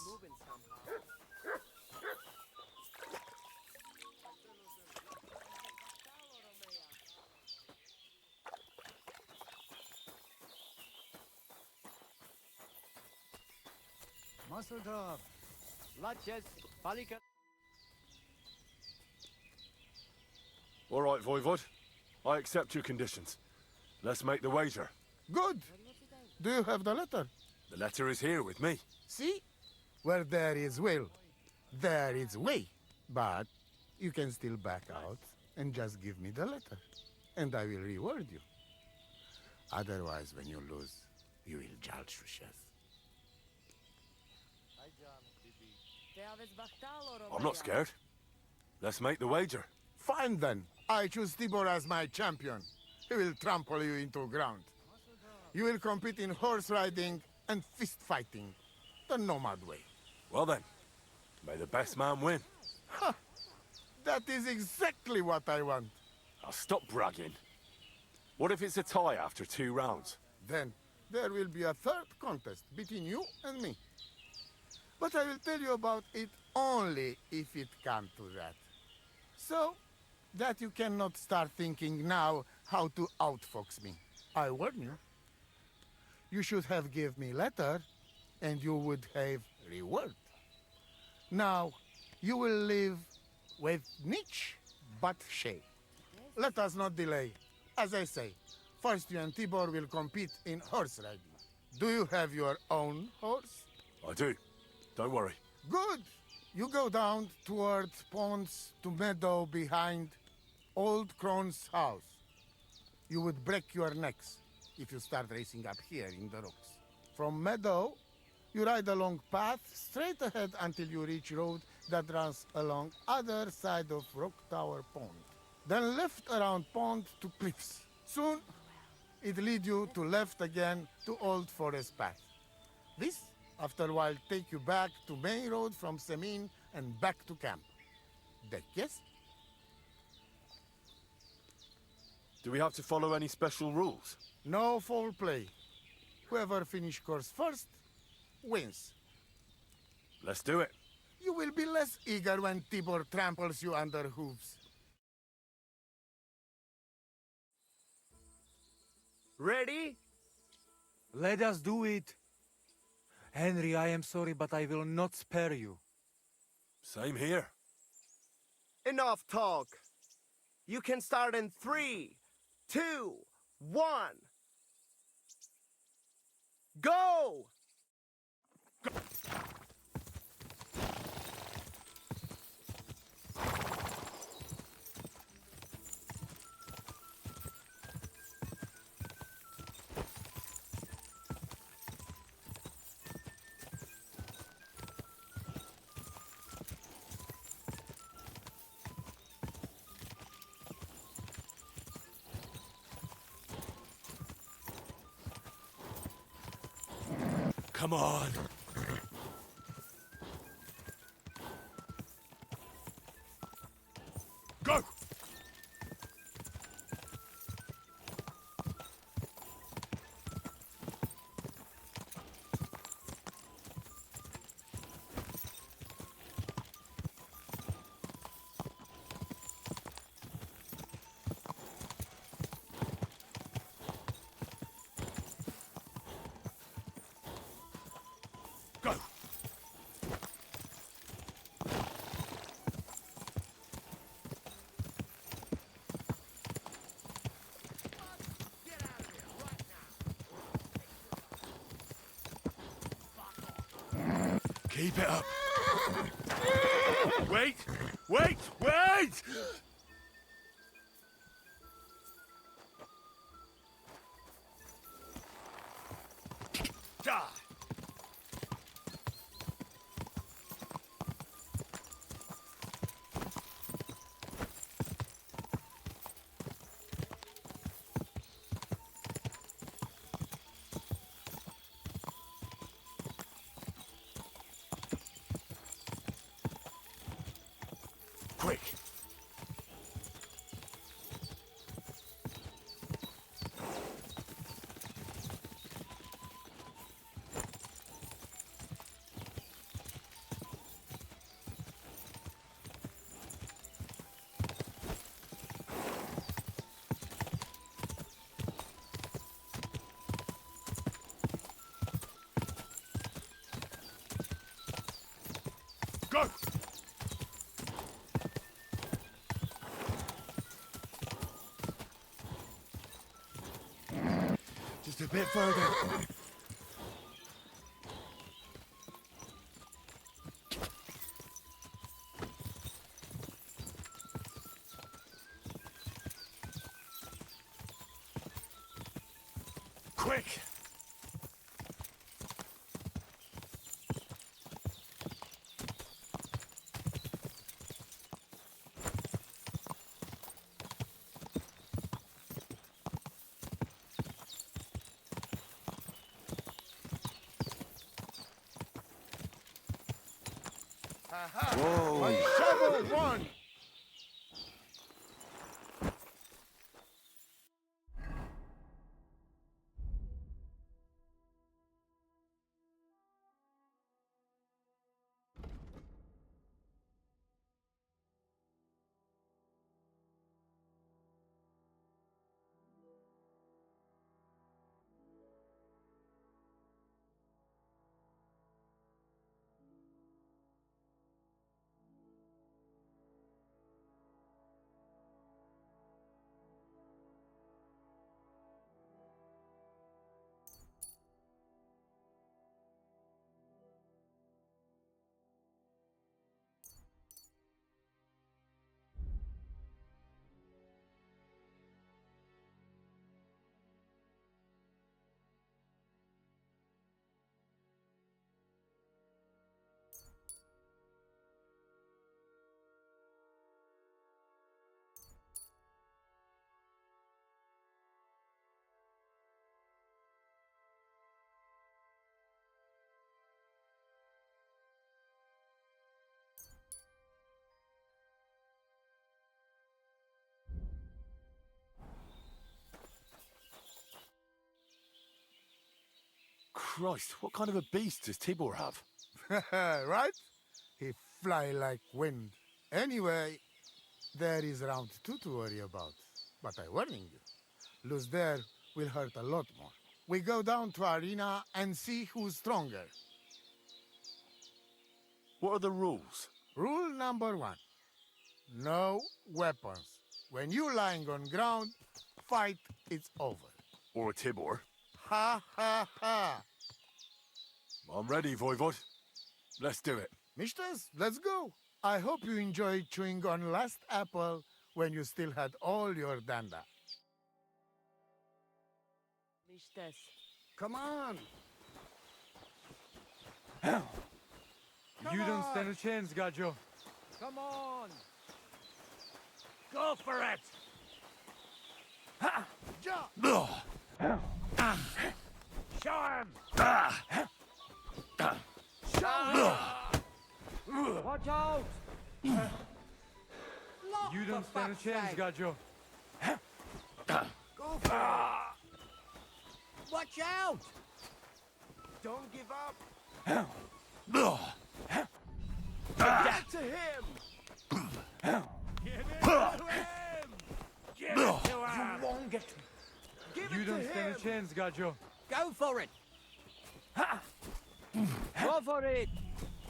Muscle job.
Laches, Palika.
All right, Voivod. I accept your conditions. Let's make the wager.
Good. Do you have the letter?
The letter is here with me.
See? Where there is will, there is way. But you can still back out and just give me the letter, and I will reward you. Otherwise, when you lose, you will judge chef.
I'm not scared. Let's make the wager.
Fine then. I choose Tibor as my champion. He will trample you into ground. You will compete in horse riding and fist fighting, the nomad way.
Well then, may the best man win.
Ha! That is exactly what I want.
Now stop bragging. What if it's a tie after 2 rounds?
Then there will be a third contest between you and me. But I will tell you about it only if it comes to that. So that you cannot start thinking now how to outfox me. I warn you. You should have give me letter, and you would have reward. Now, you will live with niche but Shay. Let us not delay. As I say, first you and Tibor will compete in horse riding. Do you have your own horse?
I do. Don't worry.
Good. You go down toward ponds to meadow behind Old Crone's house. You would break your necks if you start racing up here in the rocks. From meadow, you ride along path straight ahead until you reach road that runs along other side of Rock Tower Pond. Then left around pond to cliffs. Soon, it lead you to left again to Old Forest Path. This, after a while, take you back to main road from Semin and back to camp. Deck, yes?
Do we have to follow any special rules?
No foul play. Whoever finish course first, wins.
Let's do it.
You will be less eager when Tibor tramples you under hooves.
Ready?
Let us do it. Henry, I am sorry, but I will not spare you.
Same here.
Enough talk. You can start in 3, 2, 1. Go!
Come on. Go! Go! Keep it up. Wait! Wait! Wait! Die! Quick! Go! Just a bit further. Quick!
Whoa! My shovel won!
Christ, what kind of a beast does Tibor have?
Right? He fly like wind. Anyway, there is round two to worry about. But I warning you, lose there will hurt a lot more. We go down to arena and see who's stronger.
What are the rules?
Rule number 1. No weapons. When you lying on ground, fight, it's over.
Or a Tibor?
Ha ha ha!
I'm ready, Voivod. Let's do it.
Mistress, let's go. I hope you enjoyed chewing on last apple when you still had all your danda.
Mistress.
Come on!
You don't stand a chance, Gajo.
Come on! Go for it! Show him! Watch out!
You don't stand a chance, Gajo.
Go for it! Watch out! Don't give up! Get to him! Give it to him! Give it to him! You won't get me! Give
You
it
don't
to
stand
him!
a chance, Gajo.
Go for it! Go for it!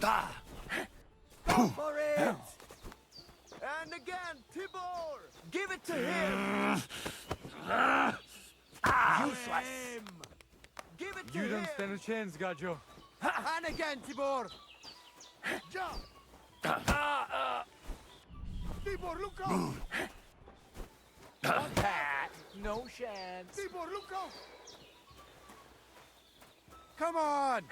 Go for it! And again, Tibor! Give it to him! Useless! Give it to
You
him!
don't stand a chance, Gajo.
And again, Tibor!
Jump! Tibor, look out!
Contact! No chance!
Tibor, look out!
Come on!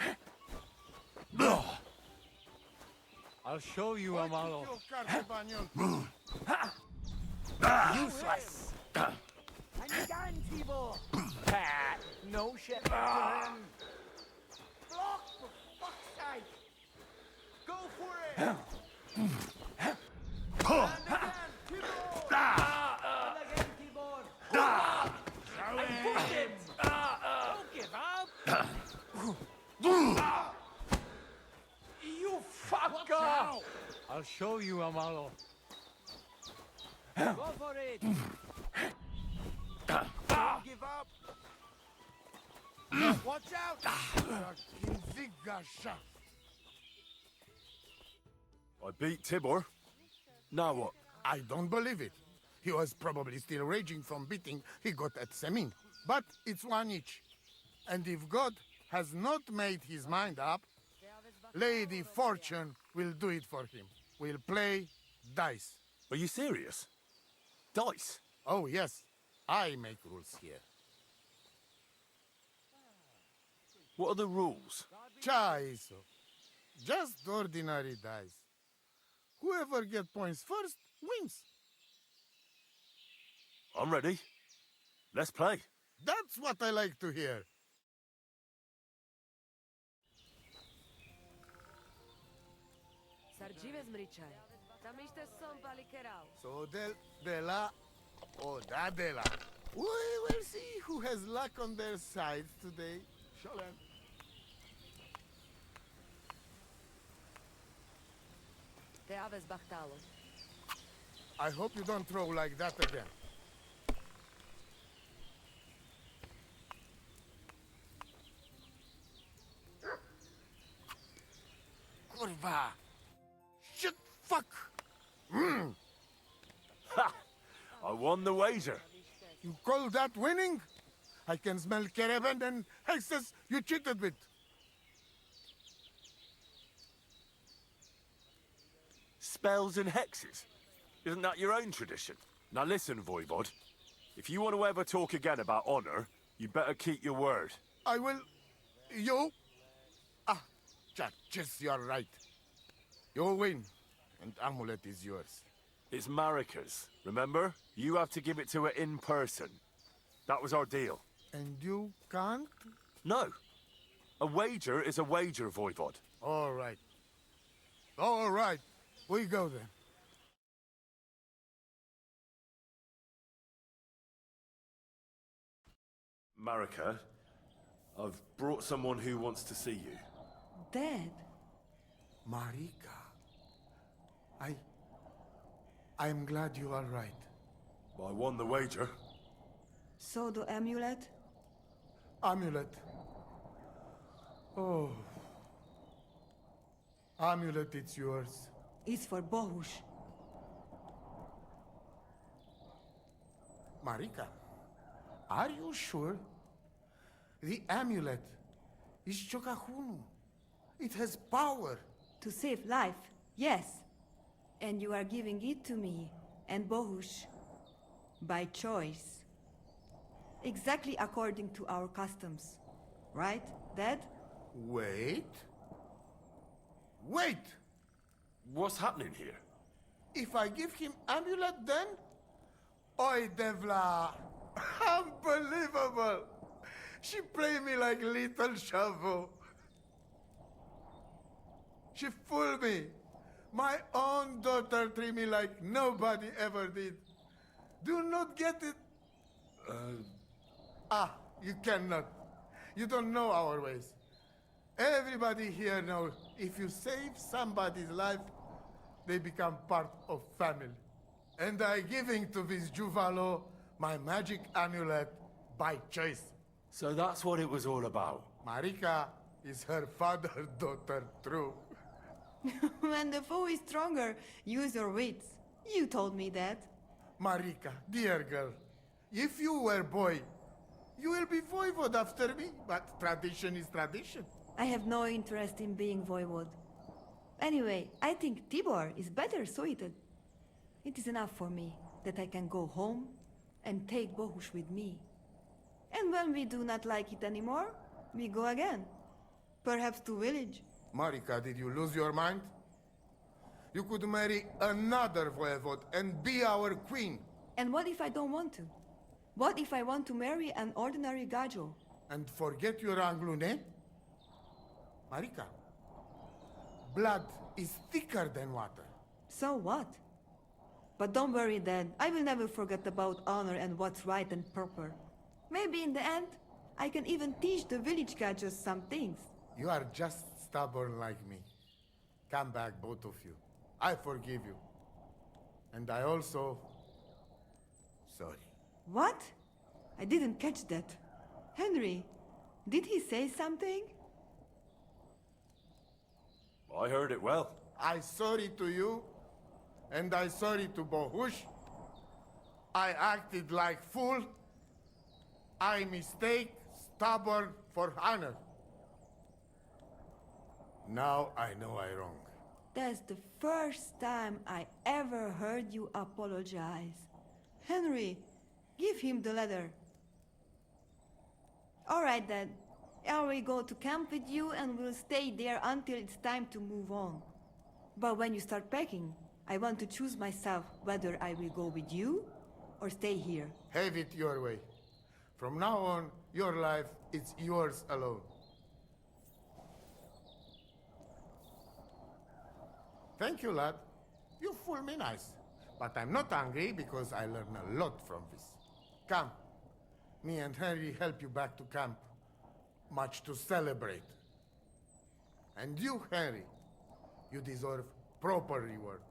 I'll show you, Amalo.
Useless! And again, Tibor! Pat! No shit! Block, for fuck's sake! Go for it! And again, Tibor! And again, Tibor! And push it! Don't give up! You fucker!
I'll show you, Amalo.
Go for it! Don't give up! Watch out!
I beat Tibor. Now what?
I don't believe it. He was probably still raging from beating he got at Semin. But it's one each. And if God has not made his mind up, Lady Fortune will do it for him. We'll play dice.
Are you serious? Dice?
Oh, yes. I make rules here.
What are the rules?
Chaiso. Just ordinary dice. Whoever gets points first wins.
I'm ready. Let's play.
That's what I like to hear.
Sargive zmričaj. Tam ište som palikerao.
So de la o da de la. We will see who has luck on their side today. Sholem.
Te aves bachtalo.
I hope you don't throw like that again. Kurva! Shit! Fuck!
Ha! I won the wager.
You call that winning? I can smell caravan and hexes you cheated with.
Spells and hexes? Isn't that your own tradition? Now listen, Voivod. If you want to ever talk again about honor, you better keep your word.
I will... You? Ah, just you're right. You win, and amulet is yours.
It's Marika's, remember? You have to give it to her in person. That was our deal.
And you can't?
No. A wager is a wager, Voivod.
All right. All right. We go then.
Marika, I've brought someone who wants to see you.
Dead?
Marika. I'm glad you are right.
I won the wager.
So the amulet?
Amulet. Oh. Amulet, it's yours.
It's for Bohush.
Marika, are you sure? The amulet is Chokahunu. It has power.
To save life, yes. And you are giving it to me and Bohush by choice. Exactly according to our customs. Right, Dad?
Wait. Wait!
What's happening here?
If I give him amulet then? Oi, Devla! Unbelievable! She played me like little shovel. She fooled me. My own daughter treated me like nobody ever did. Do not get it. You cannot. You don't know our ways. Everybody here knows if you save somebody's life, they become part of family. And I giving to this Juvalo my magic amulet by choice.
So that's what it was all about.
Marika is her father's daughter, true.
When the foe is stronger, use your wits. You told me that.
Marika, dear girl, if you were boy, you will be voivode after me, but tradition is tradition.
I have no interest in being voivode. Anyway, I think Tibor is better suited. It is enough for me that I can go home and take Bohush with me. And when we do not like it anymore, we go again. Perhaps to village.
Marika, did you lose your mind? You could marry another voivode and be our queen.
And what if I don't want to? What if I want to marry an ordinary gajo?
And forget your Anglune? Marika, blood is thicker than water.
So what? But don't worry, Dad. I will never forget about honor and what's right and proper. Maybe in the end, I can even teach the village gajos some things.
You are just stubborn like me. Come back, both of you. I forgive you. And I also... sorry.
What? I didn't catch that. Henry, did he say something?
I heard it well.
I sorry to you, and I sorry to Bohush. I acted like fool. I mistake, stubborn for honor. Now I know I wrong.
That's the first time I ever heard you apologize. Henry, give him the letter. All right, then. I will go to camp with you and we'll stay there until it's time to move on. But when you start packing, I want to choose myself whether I will go with you or stay here.
Have it your way. From now on, your life is yours alone. Thank you, lad. You fool me nice. But I'm not angry because I learned a lot from this. Come. Me and Henry help you back to camp. Much to celebrate. And you, Henry, you deserve proper reward.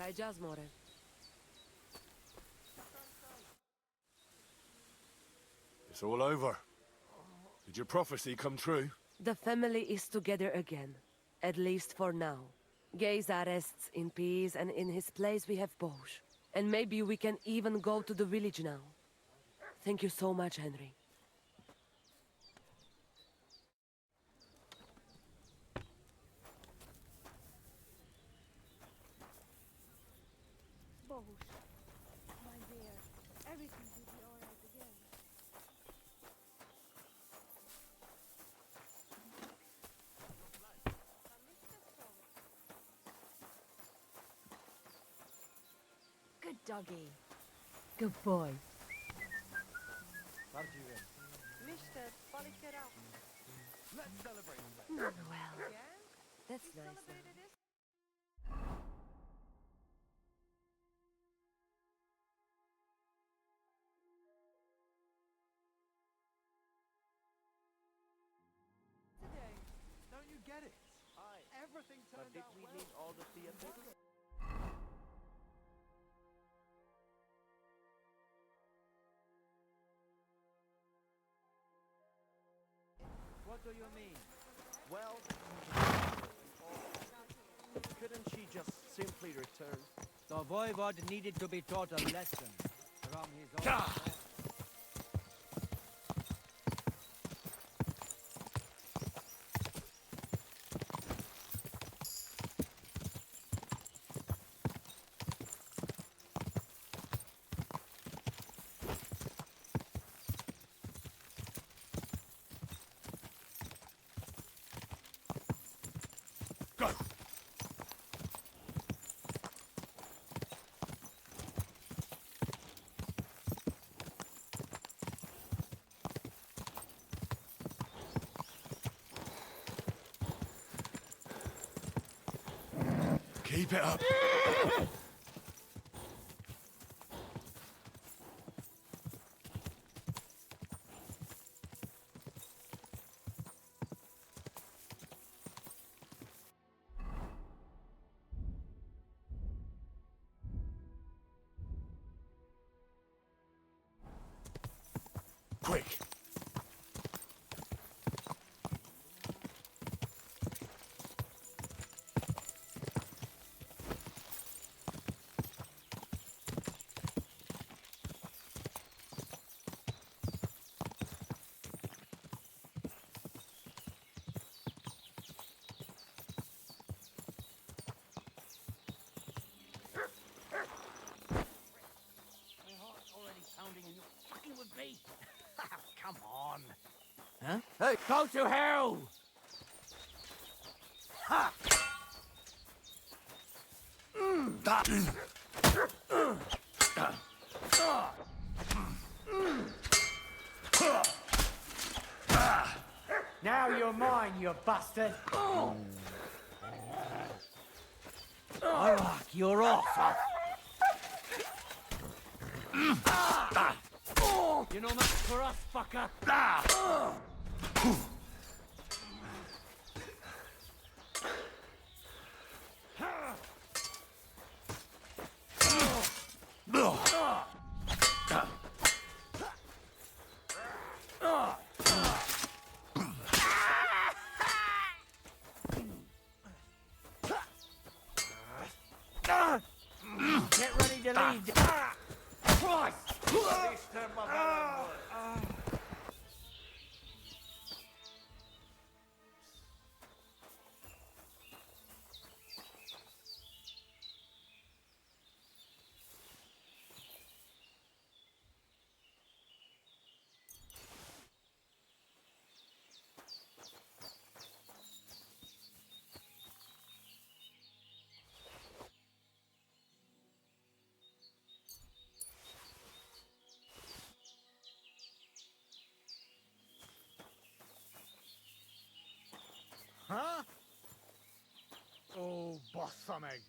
Kaj jazz, more.
It's all over. Did your prophecy come true?
The family is together again. At least for now. Gaze rests in peace, and in his place we have Bosch. And maybe we can even go to the village now. Thank you so much, Henry.
Bohush, my dear, everything will be all right again.
Good doggy. Good boy.
Mister, Palikera.
Let's celebrate.
Manuel.
Yeah?
That's
We
nice.
celebrated this?
Today, don't you get it? Everything
But
turned
did
out
we
well.
need all the theater?
What do you mean?
Well, couldn't she just simply return?
The voivod needed to be taught a lesson from his own.
Go! Keep it up. Quick.
My heart's already pounding and you're fucking with me. Come on.
Huh? Hey!
Go to hell! Ha! Now you're mine, you bastard! Alright, you're off. You know much for us, fucker. Get ready to lead. Christ!
Huh? Oh, bossa meg.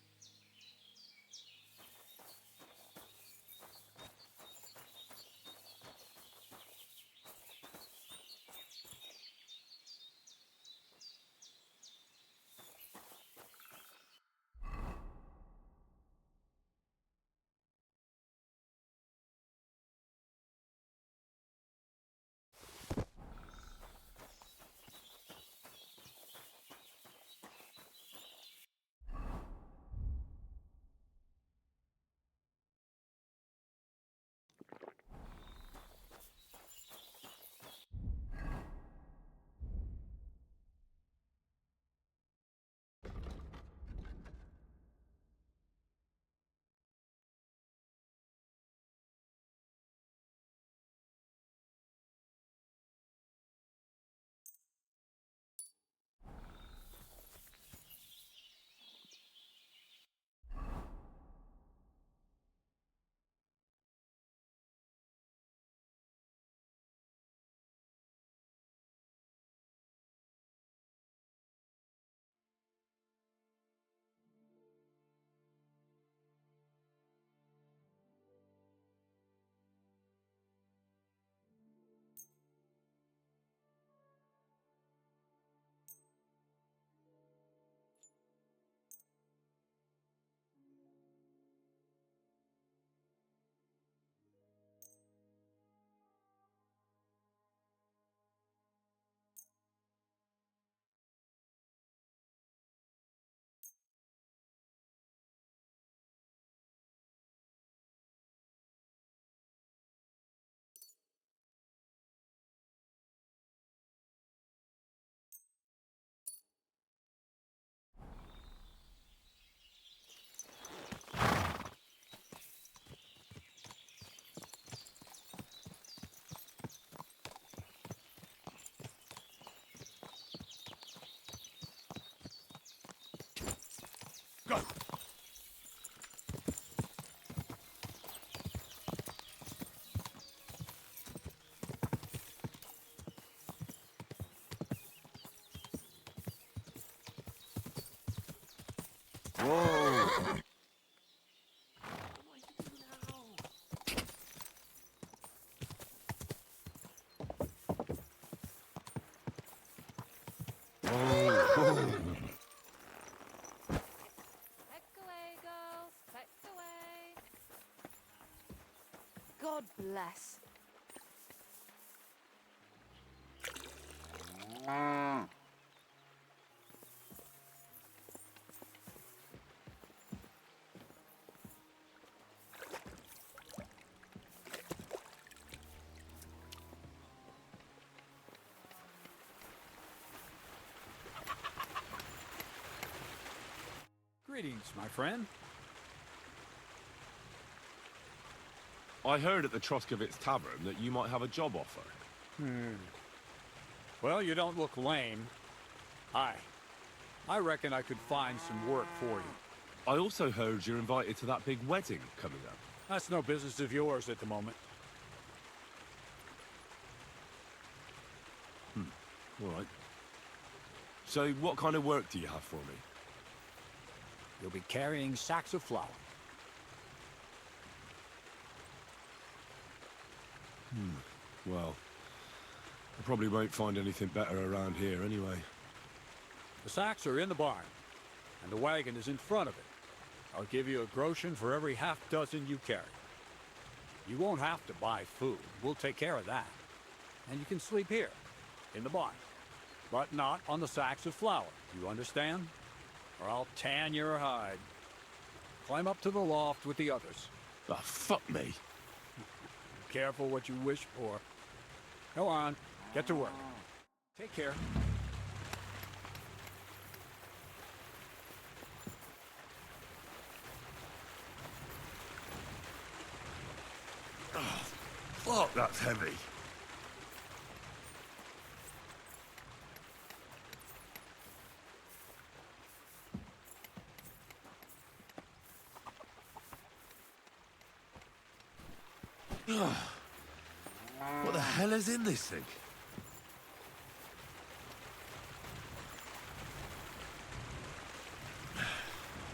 Whoa!
Peck away, girls. Peck away. God bless.
Greetings, my friend.
I heard at the Troskovitz Tavern that you might have a job offer.
Well, you don't look lame. I reckon I could find some work for you.
I also heard you're invited to that big wedding coming up.
That's no business of yours at the moment.
All right. So what kind of work do you have for me?
You'll be carrying sacks of flour.
Well, I probably won't find anything better around here anyway.
The sacks are in the barn, and the wagon is in front of it. I'll give you a groschen for every half dozen you carry. You won't have to buy food. We'll take care of that. And you can sleep here, in the barn. But not on the sacks of flour. You understand? Or I'll tan your hide. Climb up to the loft with the others.
Ah, fuck me.
Careful what you wish for. Go on, get to work. Take care.
Fuck, that's heavy. What the hell is in this thing?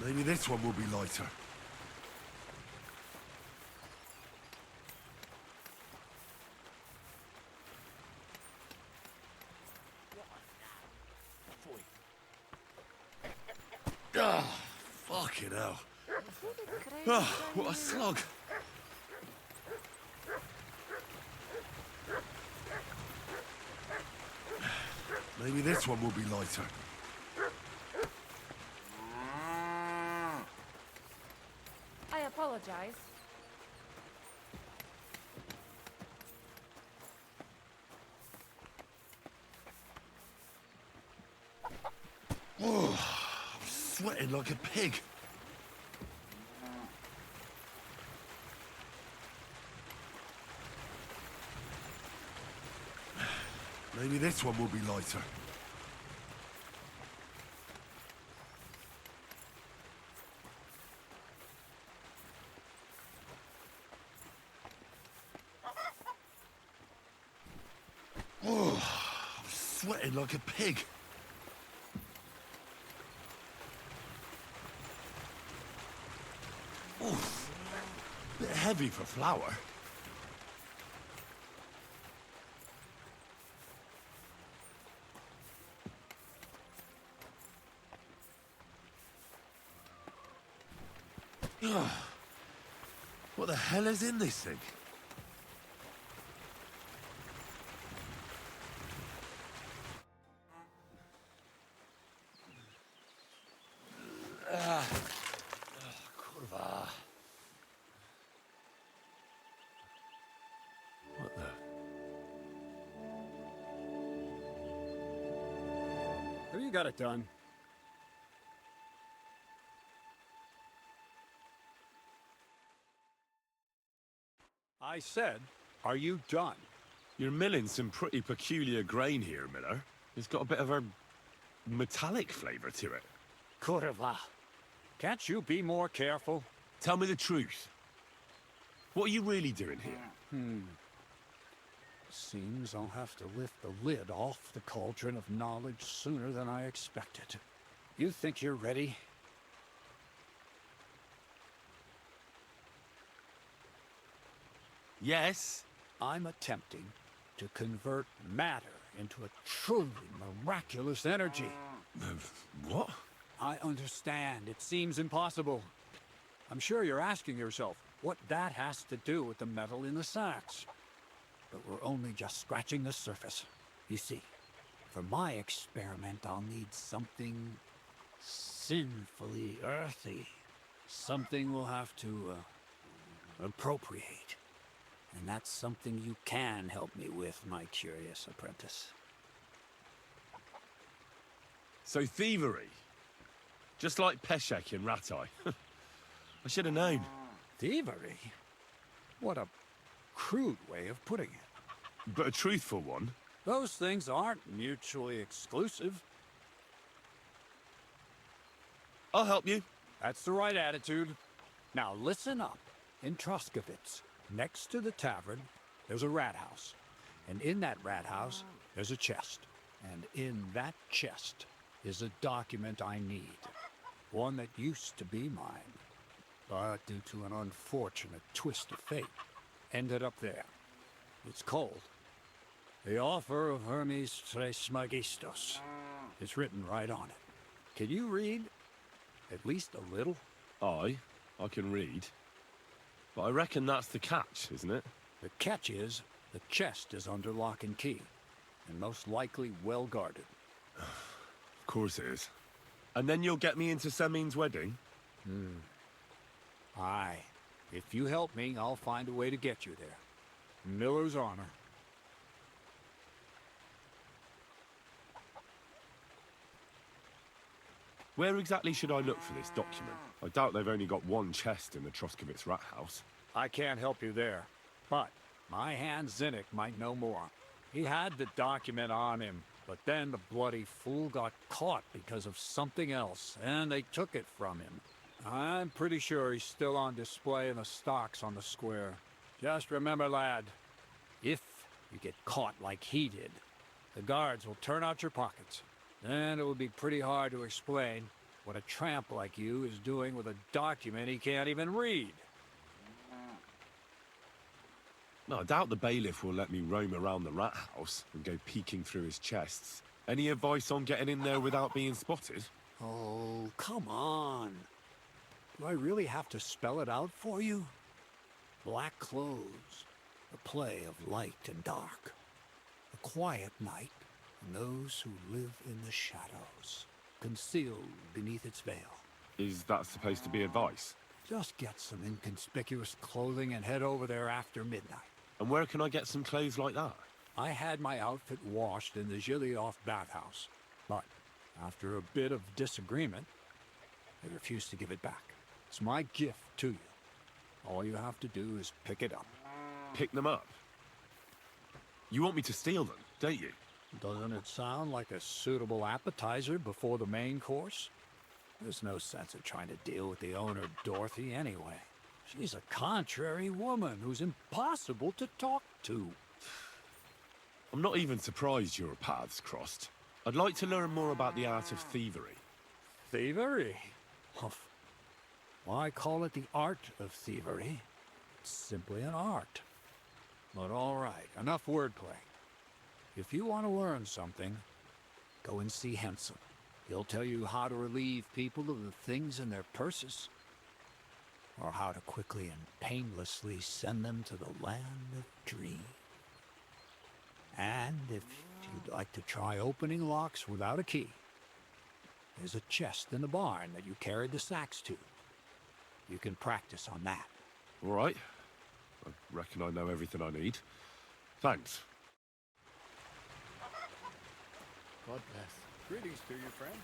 Maybe this one will be lighter. Ah, fucking hell. Ah, what a slug. Maybe this one will be lighter.
I apologize.
Oh, I'm sweating like a pig. Maybe this one will be lighter. Oh, I'm sweating like a pig. Oof, bit heavy for flour. What the hell is in this thing? Kurwa. What the?
Have you got it done? I said, are you done?
You're milling some pretty peculiar grain here, Miller. It's got a bit of a metallic flavour to it.
Kurwa. Can't you be more careful?
Tell me the truth. What are you really doing here?
Seems I'll have to lift the lid off the cauldron of knowledge sooner than I expected. You think you're ready?
Yes?
I'm attempting to convert matter into a truly miraculous energy.
What?
I understand. It seems impossible. I'm sure you're asking yourself what that has to do with the metal in the sacks. But we're only just scratching the surface. You see, for my experiment, I'll need something sinfully earthy. Something we'll have to appropriate. And that's something you can help me with, my curious apprentice.
So thievery? Just like Peshek in Ratai. I should have known.
Thievery? What a crude way of putting it.
But a truthful one.
Those things aren't mutually exclusive.
I'll help you.
That's the right attitude. Now listen up. In Troskovitz, next to the tavern, there's a rat house. And in that rat house, there's a chest. And in that chest is a document I need. One that used to be mine. But due to an unfortunate twist of fate, ended up there. It's called The Offer of Hermes Trismegistos. It's written right on it. Can you read? At least a little?
I can read. But I reckon that's the catch, isn't it?
The catch is, the chest is under lock and key, and most likely well guarded.
Of course it is. And then you'll get me into Semin's wedding?
Aye. If you help me, I'll find a way to get you there. Miller's honor.
Where exactly should I look for this document? I doubt they've only got one chest in the Troskovitz rat house.
I can't help you there, but my hand Zinnik might know more. He had the document on him, but then the bloody fool got caught because of something else, and they took it from him. I'm pretty sure he's still on display in the stocks on the square. Just remember, lad, if you get caught like he did, the guards will turn out your pockets. Then it will be pretty hard to explain what a tramp like you is doing with a document he can't even read.
No, I doubt the bailiff will let me roam around the rat house and go peeking through his chests. Any advice on getting in there without being spotted?
Oh, come on. Do I really have to spell it out for you? Black clothes, the play of light and dark. A quiet night, and those who live in the shadows, concealed beneath its veil.
Is that supposed to be advice?
Just get some inconspicuous clothing and head over there after midnight.
And where can I get some clothes like that?
I had my outfit washed in the Gilioff bathhouse, but after a bit of disagreement, they refused to give it back. It's my gift to you. All you have to do is pick it up.
Pick them up? You want me to steal them, don't you?
Doesn't it sound like a suitable appetizer before the main course? There's no sense of trying to deal with the owner, Dorothy, anyway. She's a contrary woman who's impossible to talk to.
I'm not even surprised your paths crossed. I'd like to learn more about the art of thievery.
Thievery? Why call it the art of thievery? It's simply an art. But all right, enough wordplay. If you want to learn something, go and see Henson. He'll tell you how to relieve people of the things in their purses, or how to quickly and painlessly send them to the land of dreams. And if you'd like to try opening locks without a key, there's a chest in the barn that you carried the sacks to. You can practice on that.
All right. I reckon I know everything I need. Thanks.
God bless. Greetings to you, friend.